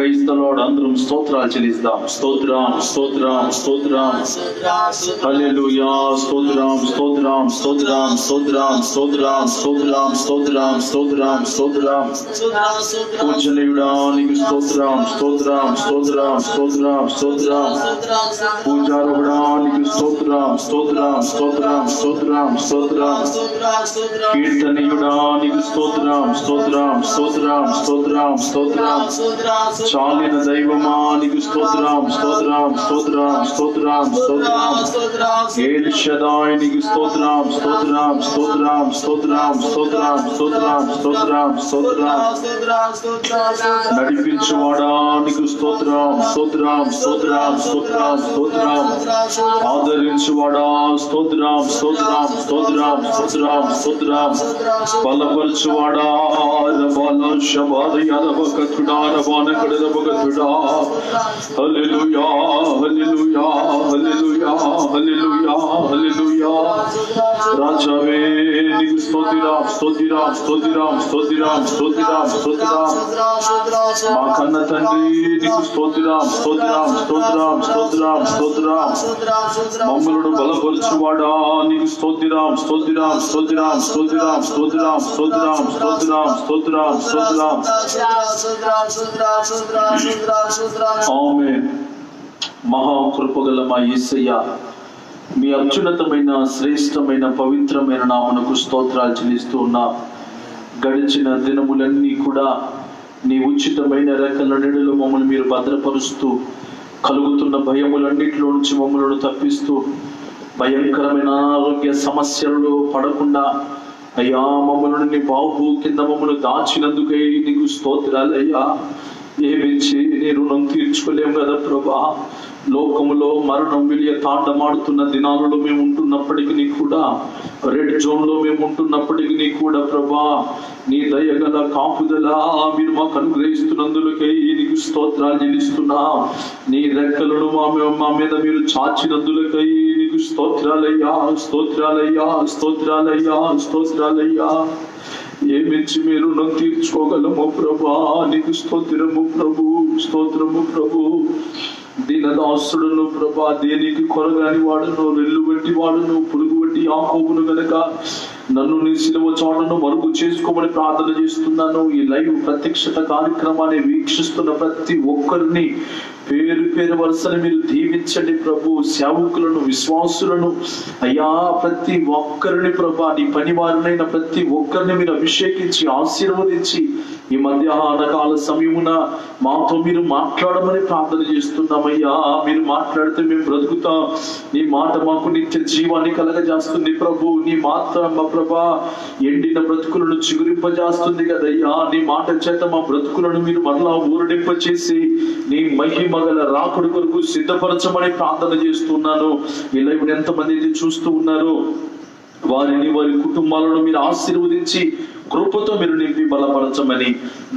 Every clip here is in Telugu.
Praise the lord. అందరం స్తోత్రాలు చెల్లిద్దాం. స్తోత్రం స్తోత్రం స్తోత్రం. హల్లెలూయా. స్తోత్రం స్తోత్రం స్తోత్రం స్తోత్రం స్తోత్రం స్తోత్రం స్తోత్రం స్తోత్రం స్తోత్రం. పూజనీయుడా నీకు స్తోత్రం స్తోత్రం స్తోత్రం స్తోత్రం స్తోత్రం. పూజారుడా నీకు స్తోత్రం స్తోత్రం స్తోత్రం స్తోత్రం స్తోత్రం. కీర్తనీయుడా నీకు స్తోత్రం స్తోత్రం స్తోత్రం స్తోత్రం స్తోత్రం. చాలిన దైవమా నీకు స్తోత్రం స్తోత్రం స్తోత్రం స్తోత్రం స్తోత్రం. ఏల్ షదాయ్ నీకు స్తోత్రం స్తోత్రం స్తోత్రం స్తోత్రం స్తోత్రం స్తోత్రం స్తోత్రం స్తోత్రం. నడిపించువాడా నీకు స్తోత్రం స్తోత్రం స్తోత్రం స్తోత్రం స్తోత్రం. ఆదరించువాడా స్తోత్రం స్తోత్రం స్తోత్రం స్తోత్రం స్తోత్రం. బలపరచువాడా బల శబాద యదవకతుడా రవాన కడదవకతుడా. హల్లెలూయా హల్లెలూయా హల్లెలూయా హల్లెలూయా హల్లెలూయా. రాజావే నీకు స్తోత్రం స్తోత్రం స్తోత్రం స్తోత్రం స్తోత్రం స్తోత్రం. మా కన్న తండ్రి నీకు స్తోత్రం స్తోత్రం స్తోత్రం స్తోత్రం స్తోత్రం. మమ్మలను బలపరచువాడా నీకు స్తోత్రం స్తోత్రం స్తోత్రం స్తోత్రం స్తోత్రం స్తోత్రం స్తోత్రం స్తోత్రం స్తోత్రం. ఆమేన్. మహాకృపగల మా యేసయ్య, మీ అత్యున్నతమైన శ్రేష్టమైన పవిత్రమైన నామమునకు స్తోత్రాలు చెల్లిస్తూ ఉన్నా. గడిచిన దినములన్నీ కూడా నీ ఉచితమైన రెక్కల నీడలో మమ్మల్ని మీరు భద్రపరుస్తూ, కలుగుతున్న భయములన్నిటిలో నుంచి మమ్మల్ని తప్పిస్తూ, భయంకరమైన అనారోగ్య సమస్యలలో పడకుండా అయ్యా మమ్మల్ని నీ బాహు కింద మమ్మల్ని దాచినందుకై నీకు స్తోత్రాలయ్యా. ఏమిచ్చి నీ రుణం తీర్చుకోలేము కదా ప్రభా. లోకములో మరణం విలియ తాండమాడుతున్న దినాలలో మేము ఉంటున్నప్పటికీ కూడా, రెడ్ జోన్ లో మేము ఉంటున్నప్పటికీ కూడా ప్రభా, నీ దయగల కాపుదల మీరు మాకు అనుగ్రహిస్తున్నందులకై నీకు స్తోత్రాలు చెల్లిస్తున్నా. నీ రెక్కలను మా మీద మీరు చాచినందులకై నీకు స్తోత్రాలయ్యా స్తోత్రాలయ్యా స్తోత్రాలయ్యా స్తోత్రాలయ్యా. ఏమిచ్చి మీరు రుణం తీర్చుకోగలము ప్రభా. నీకు స్తోత్రము ప్రభు స్తోత్రము ప్రభు. దీనదాసుడును ప్రభా, దేనికి కొరగాని వాడును, రెల్లు వంటి వాడును, పురుగు వంటి యాకోబును గనక నన్ను నీ శిలువ చాటును మరుగు చేసుకోమని ప్రార్థన చేస్తున్నాను. ఈ లైవ్ ప్రత్యక్షత కార్యక్రమాన్ని వీక్షిస్తున్న ప్రతి ఒక్కరిని పేరు పేరు వరుసని మీరు దీవించండి ప్రభు. సేవకులను, విశ్వాసులను అయ్యా ప్రతి ఒక్కరిని ప్రభా, నీ పని వారినైనా ప్రతి ఒక్కరిని మీరు అభిషేకించి ఆశీర్వదించి ఈ మధ్యాహ్న కాల సమయమున మాతో మీరు మాట్లాడమని ప్రార్థన చేస్తున్నామయ్యా. మీరు మాట్లాడితే మేము బ్రతుకుతాం. నీ మాట మాకు నిత్య జీవాన్ని కలగజేస్తుంది ప్రభు. నీ మాట మా ప్రభా ఎండిన బ్రతుకులను చిగురింపజేస్తుంది కదయ్యా. నీ మాట చేత మా బ్రతుకులను మీరు మరలా ఊరడింపచేసి నీ మహిమగల రాకుడి కొరకు సిద్ధపరచమని ప్రార్థన చేస్తున్నాను. ఈ లైవ్ ఎంతమంది అయితే చూస్తూ ఉన్నారు వారిని, వారి కుటుంబాలను మీరు ఆశీర్వదించి కృపతో మీరు నింపి బలపరచమని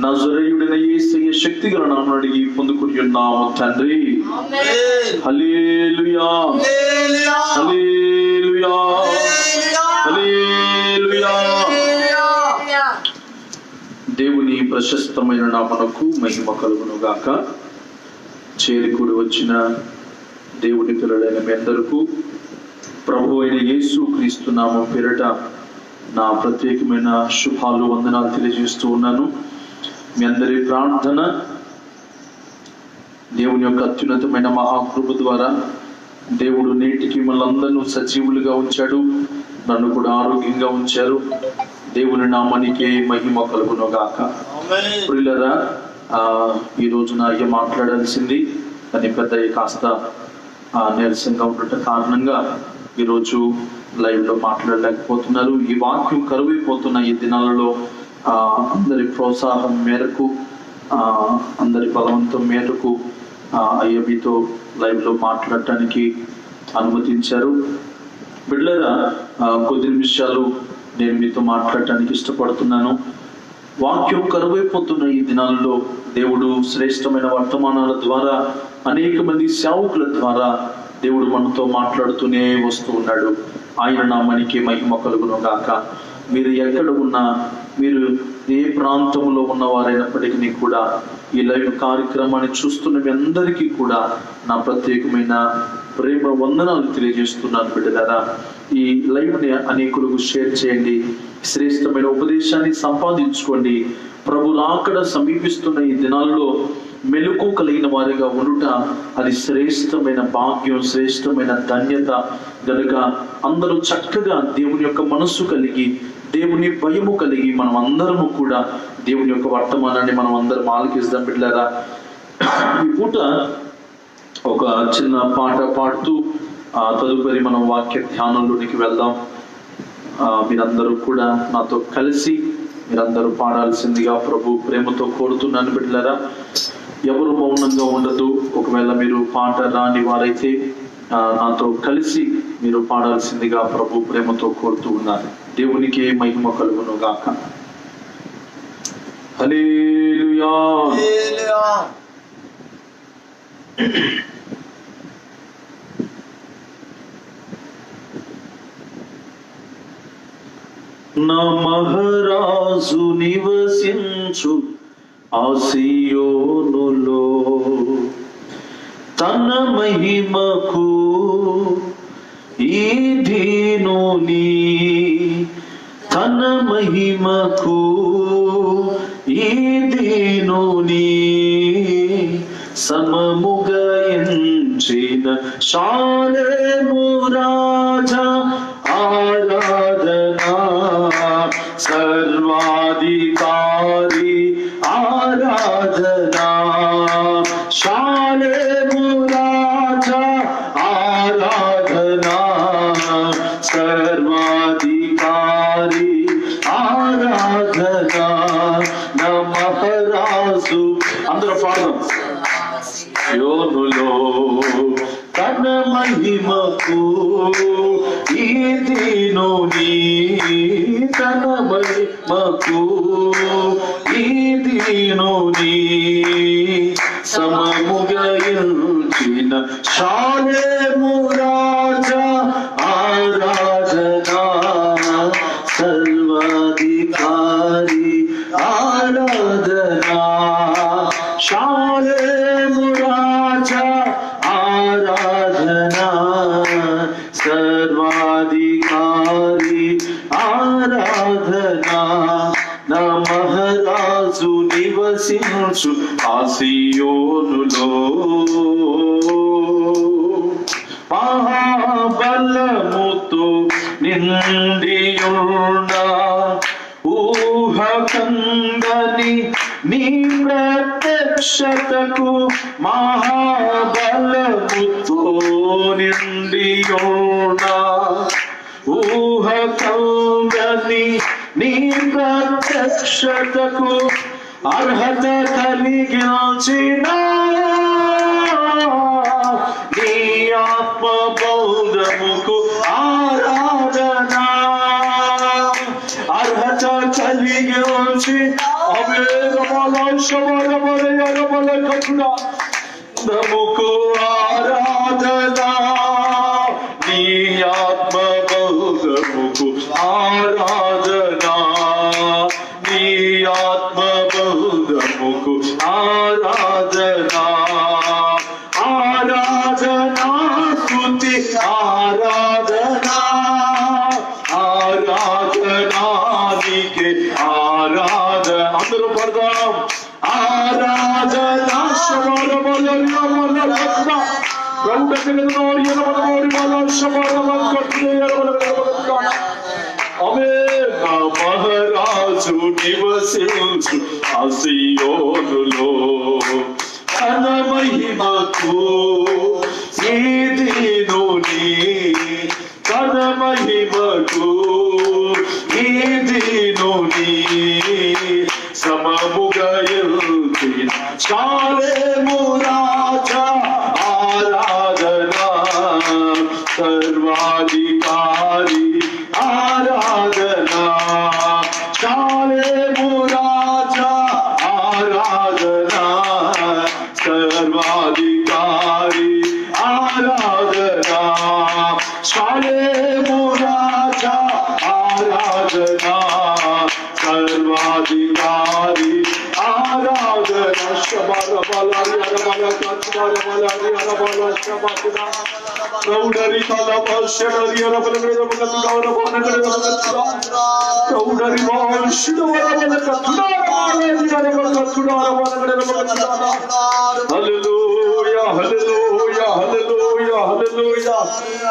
నజరేయుడైన యేసయ్య శక్తిగల నామమున అడిగి పొందుకుని ఉన్నాము తండ్రి. హల్లెలూయా హల్లెలూయా హల్లెలూయా. దేవుని ప్రశస్తమైన నామమునకు మహిమ కలుగును గాక. చేరికూడి వచ్చిన దేవుని పిల్లలైన మీ అందరికీ ప్రభు అయిన యేసు క్రీస్తు నామం పేరిట నా ప్రత్యేకమైన శుభాలు వందనాలు తెలియజేస్తూ ఉన్నాను. మీ అందరి ప్రార్థన దేవుని యొక్క అత్యున్నతమైన మహాకృప ద్వారా దేవుడు నేటికి మనందరినీ సజీవులుగా ఉంచాడు. నన్ను కూడా ఆరోగ్యంగా ఉంచారు. దేవుని నామానికే మహిమ కలుగును గాక. ప్రియులారా, ఈ రోజున అయ్య మాట్లాడాల్సింది కానీ పెద్ద కాస్త నీరసంగా ఉండటం కారణంగా ఈరోజు లైవ్ లో మాట్లాడలేకపోతున్నారు. ఈ వాక్యం కరువైపోతున్న ఈ దినాలలో అందరి ప్రోత్సాహం మేరకు, అందరి బలవంతం మేరకు అయ్య మీతో లైవ్ లో మాట్లాడటానికి అనుమతించారు. బిడ్డలారా, కొద్ది నిమిషాలు నేను మీతో మాట్లాడటానికి ఇష్టపడుతున్నాను. వాక్యం కరువైపోతున్న ఈ దినాలలో దేవుడు శ్రేష్టమైన వర్తమానాల ద్వారా, అనేక మంది సేవకుల ద్వారా దేవుడు మనతో మాట్లాడుతూనే వస్తూ ఉన్నాడు. ఆయన నామానికి మహిమ కలుగును గాక. మీరు ఎక్కడ ఉన్నా మీరు ఏ ప్రాంతంలో ఉన్నవారైనప్పటికీ కూడా ఈ లైవ్ కార్యక్రమాన్ని చూస్తున్న మీ అందరికీ కూడా నా ప్రత్యేకమైన ప్రేమ వందనాలు తెలియజేస్తున్నాను. బిడ్డలారా, ఈ లైవ్ని అనేకులకు షేర్ చేయండి. శ్రేష్టమైన ఉపదేశాన్ని సంపాదించుకోండి. ప్రభు రాకడ సమీపిస్తున్న ఈ దినాల్లో మెలకు కలిగిన వారిగా ఉండుట అది శ్రేష్టమైన భాగ్యం, శ్రేష్టమైన ధన్యత. గనుక అందరూ చక్కగా దేవుని యొక్క మనస్సు కలిగి, దేవుని భయము కలిగి మనం అందరము కూడా దేవుని యొక్క వర్తమానాన్ని మనం అందరం ఆలకిస్తాం. బిడ్డలారా, ఈ పూట ఒక చిన్న పాట పాడుతూ తదుపరి మనం వాక్య ధ్యానంలోనికి వెళ్దాం. మీరందరూ కూడా నాతో కలిసి మీరందరూ పాడాల్సిందిగా ప్రభు ప్రేమతో కోరుతున్నాను. బిడ్డలారా, ఎవరు మౌనంగా ఉండదు. ఒకవేళ మీరు పాట రాని వారైతే నాతో కలిసి మీరు పాడాల్సిందిగా ప్రభు ప్రేమతో కోరుతూ ఉన్నారు. దేవునికి మహిమ కలుగును గాక. హల్లెలూయా. నా మహారాజు నివసించు ఆ సీయోనులో తన మహిమకు ఈ దీనుని, తన మహిమకు ఈ దీనుని సమముగా ఎంచిన షాలేము రాజా ఆరాధనా, సర్వాధికారి ఆరాధనా, షాలేము రాజా ఆరాధనా, సర్వాధికారి ఆరాధనా, నా మహారాజు. అందరూ పాడదాం. యోనులో తన మహిమకు ఈ దీనుని, తన మహిమకు ఈ దీనుని సమముగా ఎంచిన షాలేము రాజా ఆరాధనా, సర్వాధికారి ఆరాధనా, షాలేము రాజా ఆరాధనా, సర్వాధికారి ఆరాధనా, నా మహారాజు నివసించు ఆ సీయోనులో మహాబలముతో నిండియున్న ఊహ కందని నీ ప్రత్యక్షతకు, మహాబలముతో నిండియున్న ఊహ కందని నీ ప్రత్యక్షతకు అర్హత కలిగించిన నీ ఆత్మ బౌద్ధముకు ఆరాధనా, అర్హత కలిగించి నముకు ఆరాధనా, నీ ఆత్మ బౌద్ధముకు ఆరాధనా, నీ ఆత్మ బౌద్ధముకు ఆరాధనా, ఆరాధనా స్తుతి ఆరాధనా, ఆరాధనా నీకే ఆరాధన. అందరూ పడదాం. ఆరాధనా మహారాజు నివసించు ఆ సీయోనులో తన మహిమకు ఈ దీనుని, తన మహిమకు ఈ దీనుని సమముగా ఎంచిన షాలేము రాజా ఆరాధనా, సర్వాధికారి ఆరాధనా, షాలేము రాజా ఆరాధనా, సర్వాధికారి ఆరాధనా, షాలేము రాజా ఆరాధనా, సర్వ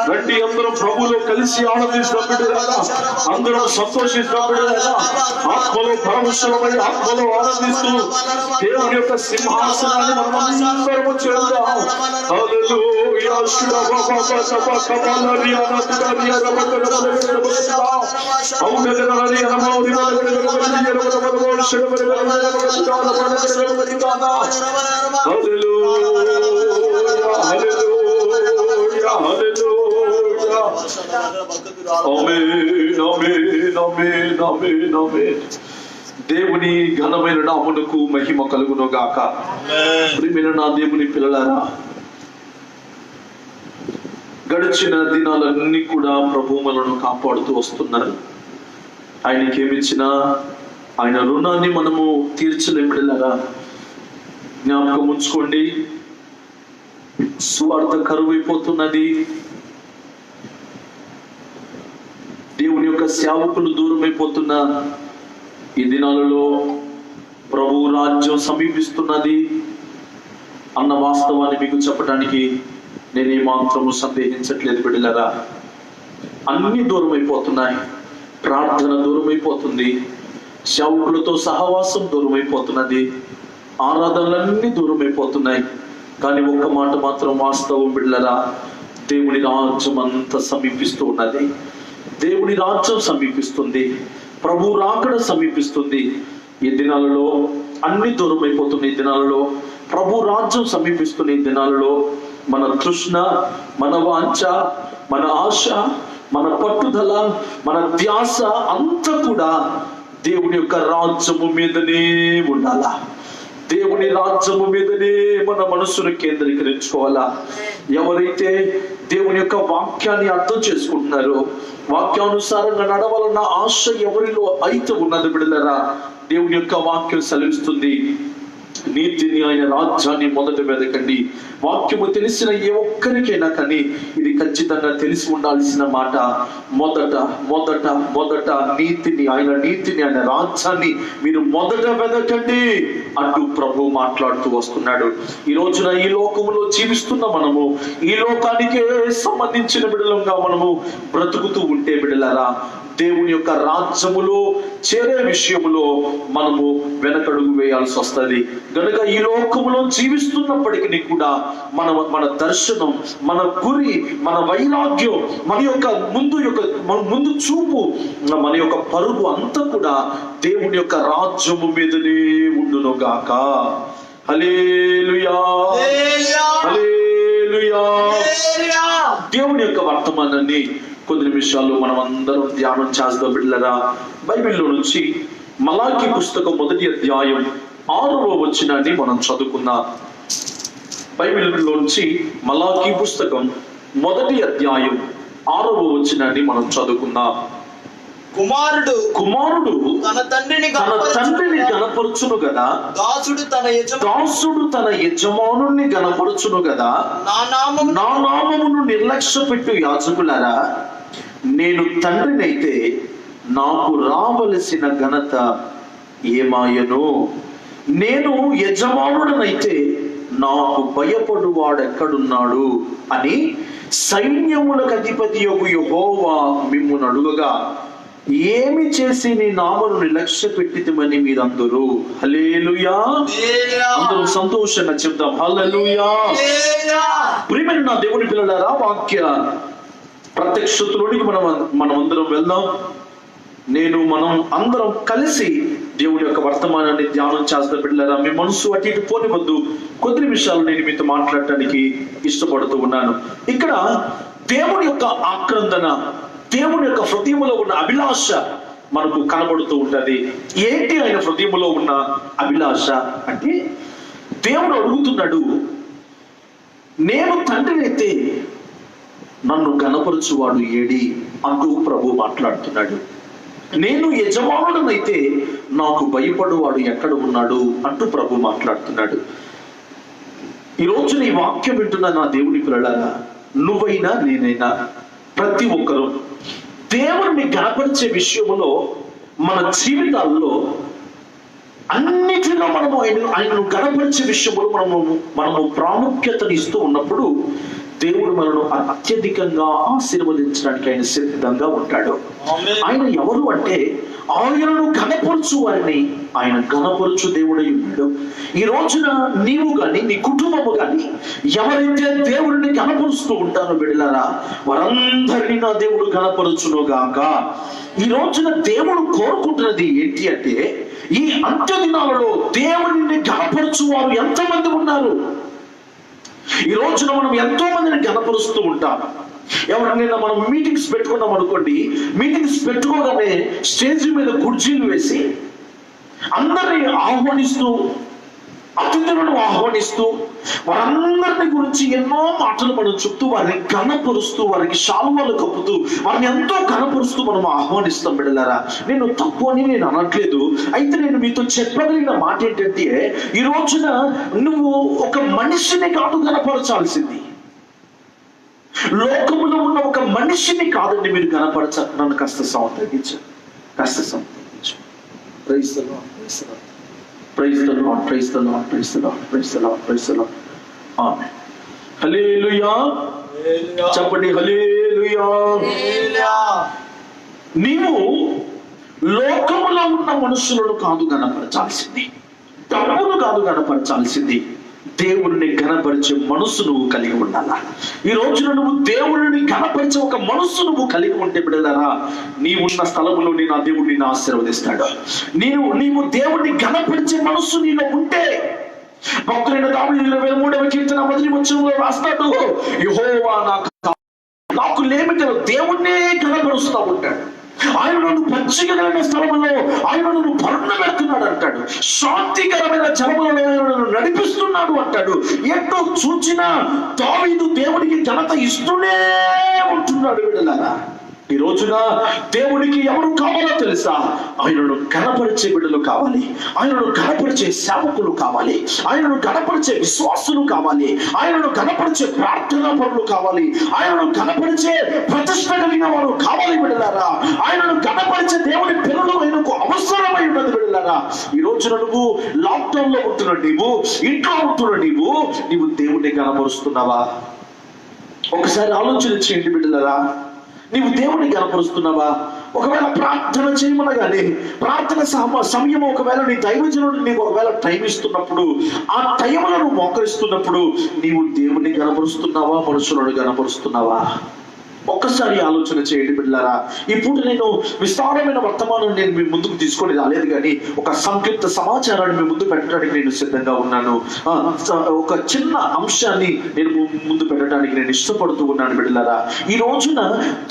రండి అందరం ప్రభులో కలిసి ఆనందిస్తాం బిడ్డలారా, అందరం సంతోషిస్తాం బిడ్డలారా. ఆత్మలో పరమశులమై ఆత్మలో ఆనందిస్తూ దేవుని యొక్క సింహాసనాన్ని మనం అందరము చేద్దాం. హల్లెలూయా. దేవుని ఘనమైన నామమునకు మహిమ కలుగును గాక. ప్రియమైన నా దేవుని పిల్లలారా, గడిచిన దినాలన్నీ కూడా ప్రభు మనను కాపాడుతూ వస్తున్నారు. ఆయనకి ఏమిచ్చినా ఆయన రుణాన్ని మనము తీర్చలేం బిడ్డలారా. జ్ఞాపకం ఉంచుకోండి, సువార్త కరువైపోతున్నది. దేవుని యొక్క సేవకులు దూరమైపోతున్న ఈ దినాలలో ప్రభు రాజ్యం సమీపిస్తున్నది అన్న వాస్తవాన్ని మీకు చెప్పడానికి నేనే మాత్రము సందేహించట్లేదు బిడ్డలారా. అన్ని దూరమైపోతున్నాయి. ప్రార్థన దూరమైపోతుంది, సేవకులతో సహవాసం దూరమైపోతున్నది, ఆరాధనలన్నీ దూరమైపోతున్నాయి. కానీ ఒక్క మాట మాత్రం వాస్తవం బిడ్డలారా, దేవుని రాజ్యం అంతా సమీపిస్తూ ఉన్నది. దేవుని రాజ్యం సమీపిస్తుంది, ప్రభు రాకడ సమీపిస్తుంది. ఈ దినాలలో అన్ని దూరమైపోతున్న ఈ దినాలలో ప్రభు రాజ్యం సమీపిస్తున్న ఈ దినాలలో మన తృష్ణ, మన వాంఛ, మన ఆశ, మన పట్టుదల, మన ధ్యాస అంతా కూడా దేవుని యొక్క రాజ్యము మీదనే ఉండాలా. దేవుని రాజ్యము మీదనే మన మనసును కేంద్రీకరించుకోవాలా. ఎవరైతే దేవుని యొక్క వాక్యాన్ని అర్థం చేసుకుంటున్నారో, వాక్యానుసారంగా నడవాలన్న ఆశ ఎవరిలో అయితే ఉన్నది బిడ్డలారా, దేవుని యొక్క వాక్యం సెలవిస్తుంది, నీతిని ఆయన రాజ్యాన్ని మొదట వెదకండి. వాక్యము తెలిసిన ఏ ఒక్కరికైనా కానీ ఇది ఖచ్చితంగా తెలిసి ఉండాల్సిన మాట. మొదట మొదట మొదట నీతిని, ఆయన రాజ్యాన్ని మీరు మొదట వెదకండి అంటూ ప్రభు మాట్లాడుతూ వస్తున్నాడు. ఈ రోజున ఈ లోకములో జీవిస్తున్న మనము ఈ లోకానికే సంబంధించిన బిడ్డలంగా మనము బ్రతుకుతూ ఉంటే బిడ్డలారా, దేవుని యొక్క రాజ్యములో చేరే విషయములో మనము వెనకడుగు వేయాల్సి వస్తుంది. కనుక ఈ లోకములో జీవిస్తున్నప్పటికీ కూడా మన దర్శనం, మన గురి, మన వైరాగ్యం, మన ముందు చూపు, మన యొక్క పరుగు అంతా కూడా దేవుని యొక్క రాజ్యము మీదనే ఉండును గాక. హల్లెలూయా, హల్లెలూయా. దేవుని యొక్క వర్తమానాన్ని కొద్ది నిమిషాల్లో మనం అందరం ధ్యానం చేద్దాం బిడ్డలారా. బైబిల్లో నుంచి మలాకి పుస్తకం 1వ అధ్యాయం 6వ వచనాన్ని మనం చదువుకుందాం. బైబిల్లో నుంచి మలాకి పుస్తకం 1వ అధ్యాయం 6వ వచనాన్ని మనం చదువుకుందాం. కుమారుడు తన తండ్రిని గణపరచును గదా, దాసుడు తన యజమానుని గణపరచును గదా. నా నామమును నిర్లక్ష్య పెట్టు యాజకులారా, నేను తండ్రినైతే నాకు రావలసిన ఘనత ఏమాయను? నేను యజమానుడనైతే నాకు భయపడువాడెక్కడున్నాడు అని సైన్యములకు అధిపతి యెహోవా మిమ్మును అడుగగా, ఏమి చేసి నీ నామను నిర్లక్ష్య పెట్టితిమని మీరందరూ హల్లెలూయా. అందరూ సంతోషంగా చెప్తాం హల్లెలూయా. ప్రియమైన నా దేవుని పిల్లలారా, వాక్య ప్రత్యక్షతలోనికి మనం అందరం వెళ్దాం. మనం అందరం కలిసి దేవుడి యొక్క వర్తమానాన్ని ధ్యానం చేస్తా బిడ్డలారా. మీ మనసు అటు ఇటు పోనివద్దు. కొద్ది నిమిషాలు నేను మీతో మాట్లాడటానికి ఇష్టపడుతూ ఉన్నాను. ఇక్కడ దేవుని యొక్క ఆక్రందన, దేవుని యొక్క హృదయంలో ఉన్న అభిలాష మనకు కనబడుతూ ఉంటది. ఏంటి ఆయన హృదయంలో ఉన్న అభిలాష అంటే, దేవుడు అడుగుతున్నాడు, నేను తండ్రినైతే నన్ను గణపరచువాడు ఏడి అంటూ ప్రభు మాట్లాడుతున్నాడు. నేను యజమానుడనైతే నాకు భయపడువాడు ఎక్కడ ఉన్నాడు అంటూ ప్రభు మాట్లాడుతున్నాడు. ఈ రోజున ఈ వాక్యం వింటున్న నా దేవుని పిల్లలారా, నువ్వైనా నేనైనా ప్రతి ఒక్కరూ దేవుడిని గణపరిచే విషయంలో మన జీవితాల్లో అన్నిటిలో మనము ఆయనను గణపరిచే విషయంలో మనము ప్రాముఖ్యతను ఇస్తూ ఉన్నప్పుడు దేవుడు మనను అత్యధికంగా ఆశీర్వదించడానికి ఆయన సిద్ధంగా ఉంటాడు. ఆయన ఎవరు అంటే ఆయనను గణపరచు వారిని ఆయన గణపరచు దేవుడై ఉన్నాడు. ఈ రోజున నీవు గాని నీ కుటుంబము గాని ఎవరైతే దేవుడిని గణపరుస్తూ ఉంటారో బిడ్డలారా, వారందరినీ నా దేవుడు గణపరచునుగాక. ఈ రోజున దేవుడు కోరుకుంటున్నది ఏంటి అంటే, ఈ అంత్య దినాలలో దేవుడిని గణపరచు వారు ఎంతమంది ఉన్నారు? ఈ రోజున మనం ఎంతో మందిని గణపరుస్తూ ఉంటాం. ఎవరినైనా మనం మీటింగ్స్ పెట్టుకున్నాం అనుకోండి, మీటింగ్స్ పెట్టుకోగానే స్టేజ్ మీద కుర్చీలు వేసి అందరినీ ఆహ్వానిస్తూ, అతిథులను ఆహ్వానిస్తూ, వారందరిని గురించి ఎన్నో మాటలు మనం చెప్తూ, వారిని గణపరుస్తూ, వారికి శాలువాలు కప్పుతూ, వారిని ఎంతో గణపరుస్తూ మనం ఆహ్వానిస్తాం. బిడ్డలారా, నేను తప్పు అని నేను అనట్లేదు. అయితే నేను మీతో చెప్పగలిగిన మాట ఏంటంటే, ఈ రోజున నువ్వు ఒక మనిషిని కాదు గణపరచాల్సింది, లోకములో ఉన్న ఒక మనిషిని కాదండి మీరు గణపరచాలి. నన్ను కాస్త సౌండ్ తగ్గించారు, కాస్త సౌండ్ తగ్గించు. Praise the Lord, praise the Lord, praise the Lord, praise the Lord, praise the Lord, praise the Lord. ఆమేన్. హల్లెలూయా చెప్పండి, హల్లెలూయా. నీవు లోకములో ఉన్న మనుషులను కాదు గణపరచాల్సింది, డబ్బును కాదు గణపరచాల్సింది, దేవుడిని గణపరిచే మనసు నువ్వు కలిగి ఉండాలా. ఈ రోజున నువ్వు దేవుడిని గణపరిచే ఒక మనసు నువ్వు కలిగి ఉంటే బిడ్డలారా, నీవున్న స్థలములోని నా దేవుడు నిన్ను ఆశీర్వదిస్తాడు. నీవు దేవుడిని గణపరిచే మనసు నీలో ఉంటే, భక్తులైన దావీదు 23వ కీర్తన 1వ వచనంలో రాస్తాడు, యెహోవా నాకు లేమిటలో దేవుణ్ణే గణపరుస్తూ ఉంటాడు. ఆయన నన్ను పచ్చికమైన స్థలములో ఆయన నన్ను పరుణ పెడుతున్నాడు అంటాడు, శాంతికరమైన జలములలో నన్ను నడిపిస్తున్నాడు అంటాడు. ఎటు చూచినా దావీదు దేవుడికి ఘనత ఇస్తూనే ఉంటున్నాడు. బిడ్డలారా, ఈ రోజున దేవుడికి ఎవరు కావాలో తెలుసా? ఆయనను గణపరిచే బిడ్డలు కావాలి, ఆయనను గణపరిచే సేవకులు కావాలి, ఆయనను గణపరిచే విశ్వాసులు కావాలి, ఆయనను గణపరిచే ప్రార్థనా పరులు కావాలి, ఆయనను గణపరిచే ప్రతిష్ట కలిగిన వారు కావాలి. బిడ్డలారా, ఆయనను గణపరిచే దేవుడి పిల్లలు ఆయనకు అవసరమై ఉన్నది. బిడ్డలారా, ఈ రోజున నువ్వు లాక్డౌన్ లో ఉంటున్న నీవు, ఇంట్లో ఉంటున్న నీవు దేవుడిని గణపరుస్తున్నావా? ఒకసారి ఆలోచన చేయండి బిడ్డలారా, నీవు దేవుడిని గణపరుస్తున్నావా? ఒకవేళ ప్రార్థన చేయమనగానే ప్రార్థన సమయం ఒకవేళ నీ దైవజనుడు నీకు ఒకవేళ టైం ఇస్తున్నప్పుడు, ఆ టైంలో నువ్వు మోకరిస్తున్నప్పుడు నీవు దేవుడిని గణపరుస్తున్నావా, మనుషులను గణపరుస్తున్నావా? ఒక్కసారి ఆలోచన చేయండి బిడ్డలారా. ఈ పూట నేను విస్తారమైన వర్తమానం నేను మీ ముందుకు తీసుకొని రాలేదు, కానీ ఒక సంక్షిప్త సమాచారాన్ని మీ ముందు పెట్టడానికి నేను సిద్ధంగా ఉన్నాను. ఒక చిన్న అంశాన్ని నేను ముందు పెట్టడానికి నేను ఇష్టపడుతూ ఉన్నాను. బిడ్డలారా, ఈ రోజున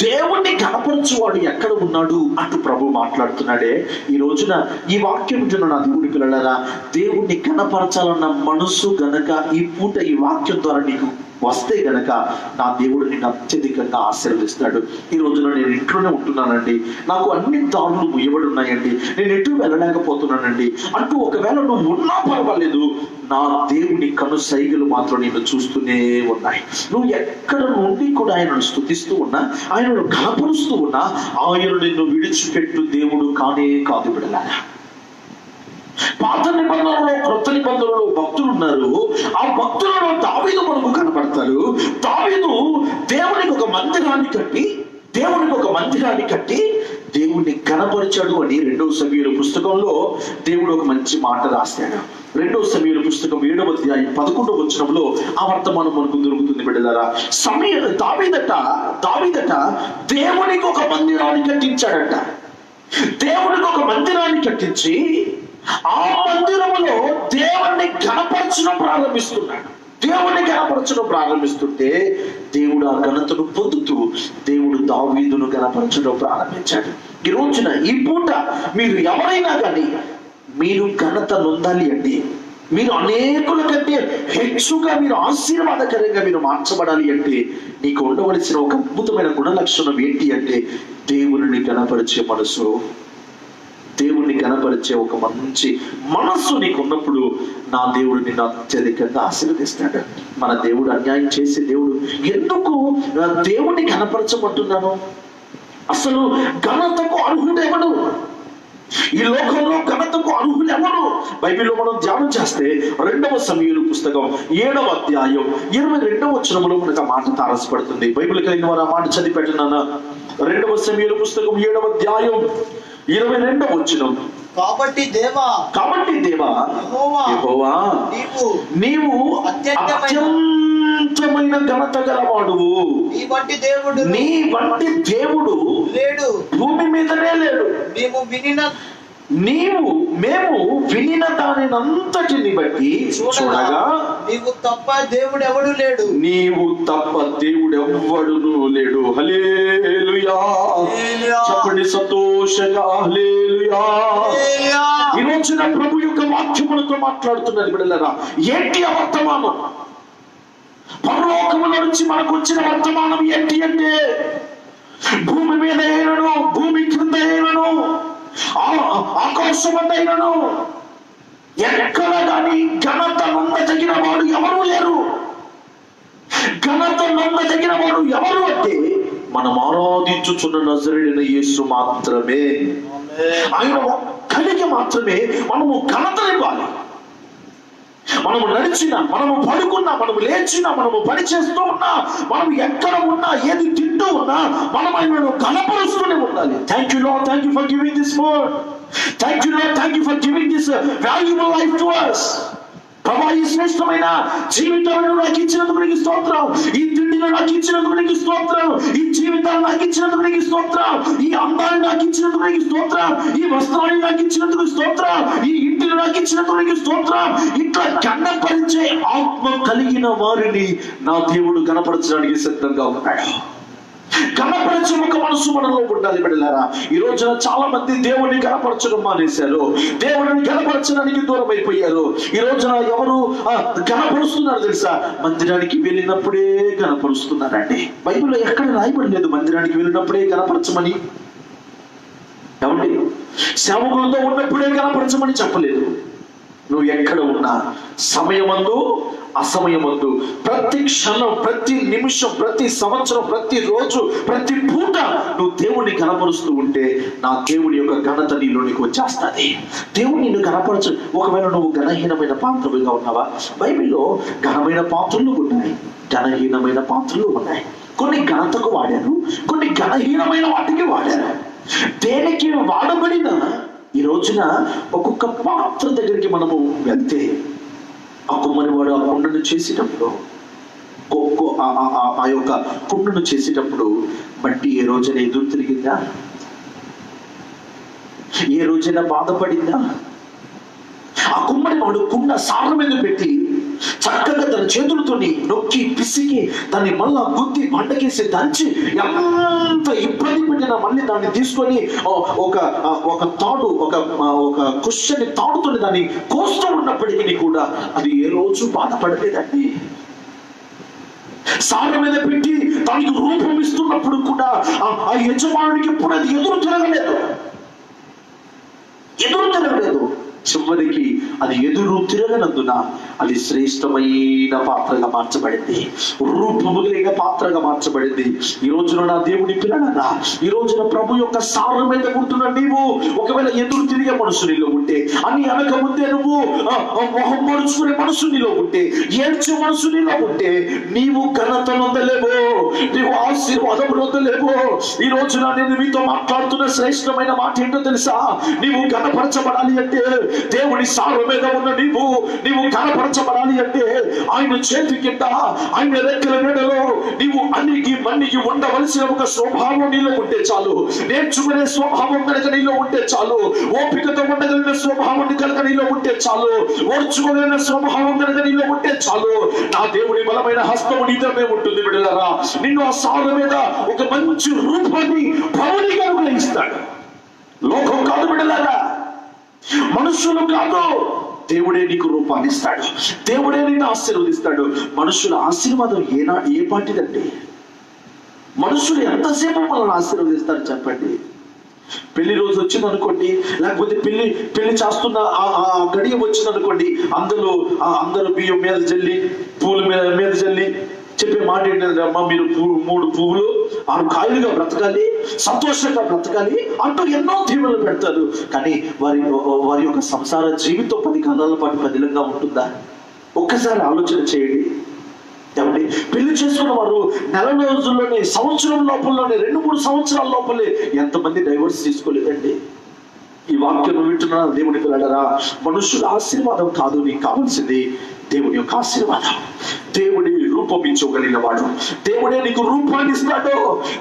దేవుణ్ణి గణపరచువాడు ఎక్కడ ఉన్నాడు అంటూ ప్రభు మాట్లాడుతున్నాడే. ఈ రోజున ఈ వాక్యం వింటున్న నా దేవుడి పిల్లలారా, దేవుణ్ణి గణపరచాలన్న మనసు గనక ఈ పూట ఈ వాక్యం ద్వారా నీకు వస్తే గనక నా దేవుడు నిన్ను అత్యధికంగా ఆశీర్వదిస్తాడు. ఈ రోజున నేను ఇంట్లోనే ఉంటున్నానండి, నాకు అన్ని దారులు ముయ్యబడి ఉన్నాయండి, నేను ఎటు వెళ్ళలేకపోతున్నానండి అంటూ ఒకవేళ నువ్వు ఉన్నా పర్వాలేదు, నా దేవుని కను సైగలు మాత్రం నేను చూస్తూనే ఉన్నాయి. నువ్వు ఎక్కడ నుండి కూడా ఆయనను స్తుతిస్తూ ఉన్నా, ఆయనను కనపరుస్తూ ఉన్నా, ఆయన నిన్ను విడిచిపెట్టు దేవుడు కానే కాదు. బిడ్డలారా, పాత నిబంధనలో క్రొత్త నిబంధనలో భక్తులు ఉన్నారు. ఆ భక్తులలో దావీదు మనకు కనపడతారు. దావీదు దేవునికి ఒక మందిరాన్ని కట్టి దేవుణ్ణి కనపరిచాడు అని 2వ సమూయేలు పుస్తకంలో దేవుడు ఒక మంచి మాట రాస్తాడు. 2వ సమూయేలు పుస్తకం 7వ అధ్యాయం 11వ వచనంలో ఆ వర్తమానం మనకు దొరుకుతుంది. బిడ్డలారా, దావీదట దేవునికి ఒక మందిరాన్ని కట్టించాడట. దేవునికి ఒక మందిరాన్ని కట్టించి ఆ మందిరములో దేవుణ్ణి గణపరచడం ప్రారంభిస్తున్నాడు. దేవుణ్ణి గణపరచడం ప్రారంభిస్తుంటే దేవుడు ఆ ఘనతను పొందుతూ దేవుడు దావీదును గణపరచడం ప్రారంభించాడు. ఈ రోజున ఈ పూట మీరు ఎవరైనా కానీ మీరు ఘనత నొందాలి అంటే, మీరు అనేకుల కంటే హెచ్చుగా మీరు ఆశీర్వాదకరంగా మీరు మార్చబడాలి అంటే, నీకు ఉండవలసిన ఒక అద్భుతమైన గుణ లక్షణం ఏంటి అంటే దేవుని గణపరిచే మనసు. దేవుణ్ణి కనపరిచే ఒక మంచి మనస్సు నీకు ఉన్నప్పుడు నా దేవుడు నిన్ను అత్యధికంగా ఆశీర్వదిస్తాడు. మన దేవుడు అన్యాయం చేసే దేవుడు. ఎందుకు దేవుణ్ణి కనపరచమంటున్నాను? అసలు ఘనతకు అర్హుడెవడు? ఈ లోకంలో ఘనతకు అర్హులెవరు? బైబిల్లో మనం ధ్యానం చేస్తే 2వ సమూయేలు పుస్తకం 7వ అధ్యాయం 22వ వచనంలో మనకు ఆ మాట తారసపడుతుంది. బైబిల్ కలిగిన వారు ఆ మాట చదివి పెట్టినానా? 2వ సమూయేలు పుస్తకం 7వ అధ్యాయం 22వ వచనం. కాబట్టి దేవా యెహోవా నీవు అత్యంతమైన ఘనత గలవాడువు. నీ వంటి దేవుడు లేడు, భూమి మీదనే లేడు. మేము వినిన దానినంతటిని బట్టి చూడగా నీవు తప్ప దేవుడెవడు లేడు. హల్లెలూయా. చెప్పండి సంతోషంగా హల్లెలూయా. ఈ రోజున ప్రభు యొక్క వాక్యములతో మాట్లాడుతున్నది బిడ్డలారా. ఏంటి ఆ వర్తమానం? పరలోకముల నుంచి మనకు వచ్చిన వర్తమానం ఏంటి అంటే, భూమి మీద అయినను, భూమి క్రింద అయినను, ఆకాశమందైనను ఎక్కడ గాని ఘనత నొందదగిన వాడు ఎవరు లేరు. ఘనత నొందదగిన వాడు ఎవరు అంటే మనం ఆరాధించుచున్న నజరేయుడైన యేసు మాత్రమే. ఆయన ఒక్కడికి మాత్రమే మనము ఘనతనివ్వాలి. మనము నడిచినా, మనము పడుకున్నా, మనము లేచినా, మనము పని చేస్తూ ఉన్నా, మనం ఎక్కడ ఉన్నా, ఏది తింటూ ఉన్నా, మనం ఆయనను ఘనపరుస్తూనే ఉండాలి. Thank you lord, thank you for giving this word. Thank you lord, thank you for giving this valuable life to us. ప్రభా, ఈ శ్రేష్టమైన జీవితాలను నాకు ఇచ్చినందుకు నీకు స్తోత్రం. ఈ తిండిని నాకు ఇచ్చినందుకు నీకు స్తోత్రం. ఈ జీవితాన్ని నాకు ఇచ్చినందుకు నీకు స్తోత్రం. ఈ అందాన్ని నాకు ఇచ్చినందుకు నీకు స్తోత్రం. ఈ వస్త్రాన్ని నాకు ఇచ్చినందుకు స్తోత్రం. ఈ ఇంటిని నాకు ఇచ్చినందుకు నీకు స్తోత్రం. ఇట్లా కనపరిచే ఆత్మ కలిగిన వారిని నా దేవుడు కనపరచడానికి సిద్ధంగా ఉన్నాడు. కనపరిచే ఒక మనసు మనలో ఉండాలి బిడ్డలారా. ఈ రోజున చాలా మంది దేవుడిని కనపరచడం మానేశారు. దేవుడిని కనపరచడానికి దూరం అయిపోయారు. ఈ రోజున ఎవరు కనపరుస్తున్నారు తెలుసా? మందిరానికి వెళ్ళినప్పుడే కనపరుస్తున్నారండి. బైబిల్లో ఎక్కడ రాయబడలేదు మందిరానికి వెళ్ళినప్పుడే కనపరచమని. ఏమండి? సేవకులతో ఉన్నప్పుడే కనపరచమని చెప్పలేదు. నువ్వు ఎక్కడ ఉన్నా, సమయమందు అసమయమందు, ప్రతి క్షణం, ప్రతి నిమిషం, ప్రతి సంవత్సరం, ప్రతి రోజు, ప్రతి పూట నువ్వు దేవుడిని కనపరుస్తూ ఉంటే నా దేవుడి యొక్క ఘనత నీలోనికి వచ్చేస్తుంది. దేవుడు నిన్ను కనపరచు. ఒకవేళ నువ్వు ఘనహీనమైన పాత్రలుగా ఉన్నావా? బైబిల్లో ఘనమైన పాత్రలు ఉన్నాయి, ఘనహీనమైన పాత్రలు ఉన్నాయి. కొన్ని ఘనతకు వాడారు, కొన్ని ఘనహీనమైన వాటికి వాడారు. దేనికి వాడబడిన ఈ రోజున ఒక్కొక్క పాత్ర దగ్గరికి మనము వెళ్తే, ఆ కుమ్మరివాడు ఆ కుండను చేసేటప్పుడు, ఆ యొక్క కుండను చేసేటప్పుడు బట్టి ఏ రోజైనా ఎదురు తిరిగిందా? ఏ రోజైనా బాధపడిందా? ఆ కుమ్మరివాడు కుండ సారం మీద పెట్టి చక్కగా తన చేతులతో నొక్కి పిసికి దాన్ని మళ్ళా గుద్ది బండకేసి దంచి ఎంత ఇబ్బంది పెట్టినా మళ్ళీ దాన్ని తీసుకొని ఒక తాడు, ఒక కుషని తాడుతో దాన్ని కోస్తూ ఉన్నప్పటికీ కూడా అది ఏ రోజు బాధపడలేదండి. సార మీద పెట్టి దానికి రూపం ఇస్తున్నప్పుడు కూడా ఆ యజమానుడికి ఎప్పుడు అది ఎదురు తిరగలేదు. చివరికి అది ఎదురు తిరగనందున అది శ్రేష్టమైన పాత్రగా మార్చబడింది, రూపముగలిగిన పాత్రగా మార్చబడింది. ఈ రోజున నా దేవుడి పిల్లలన్నా, ఈ రోజున ప్రభు యొక్క సారం మీద ఉంటున్న నీవు ఒకవేళ ఎదురు తిరిగే మనసు నీలో ఉంటే, అన్ని అనక ముందే నువ్వు మొహం మరుచుకునే మనసు నీలో ఉంటే, ఏడ్చే మనసు నీలో ఉంటే, నీవు ఘనత నొందలేవో, నీవు ఆశీర్వాదం నొందలేవో. ఈ రోజున నేను మీతో మాట్లాడుతున్న శ్రేష్టమైన మాట ఏంటో తెలుసా? నీవు ఘనపరచబడాలి అంటే, దేవుని సారం మీద ఉన్న నీవు ఘనపరచబడాలి అంటే, ఆయన చేతి కింద, ఆయన రెక్కల నీడలో నీవు అన్నికి మన్నికి ఉండవలసిన ఒక స్వభావం నీలో ఉంటే చాలు. నేర్చుకునే స్వభావం కనుక నీలో ఉంటే చాలు. ఓపికతో ఉండగలిగిన స్వభావం కనుక నీలో ఉంటే చాలు. ఓర్చుకోగలిగిన స్వభావం కనుక నీలో ఉంటే చాలు. నా దేవుడి బలమైన హస్తము నీతోనే ఉంటుంది బిడ్డలారా. నిన్ను ఆ సారం మీద ఒక మంచి రూపాన్ని భవనిగా అనుగ్రహిస్తాడు. లోకం కాదు బిడ్డలారా, మనుషులు కాదు, దేవుడే నీకు రూపాన్ని ఇస్తాడు. దేవుడే నిన్ను ఆశీర్వదిస్తాడు. మనుషుల ఆశీర్వాదం ఏ పాటిదండి? మనుషులు ఎంతసేపు మనల్ని ఆశీర్వదిస్తారు చెప్పండి? పెళ్లి రోజు వచ్చింది అనుకోండి, లేకపోతే పెళ్లి చేస్తున్న ఆ గడియ వచ్చింది అనుకోండి, అందరూ బియ్యం మీద జల్లి, పూల మీద జల్లి చెప్పే మాట ఏంటంటే, అమ్మ మీరు 3 పువ్వులు 6 కాయలుగా బ్రతకాలి, సంతోషంగా బ్రతకాలి అంటూ ఎన్నో దీవెనలు పెడతారు. కానీ వారి యొక్క సంసార జీవితం 10 కాలాల పాటు పదిలంగా ఉంటుందా? ఒక్కసారి ఆలోచన చేయండి. ఏమండి, పెళ్లి చేసుకున్న వారు నెల రోజుల్లోనే, సంవత్సరం లోపలలోనే, 2-3 సంవత్సరాల లోపలే ఎంతమంది డైవర్స్ తీసుకోలేదండి? ఈ వాక్యం వింటున్నా దేవుని పిల్లలారా, మనుషుల ఆశీర్వాదం కాదు నీకు కావాల్సింది, దేవుని యొక్క ఆశీర్వాదం. దేవుడి రూపమించగలిగిన వాడు, దేవుడే నీకు రూపాన్ని ఇస్తాడు,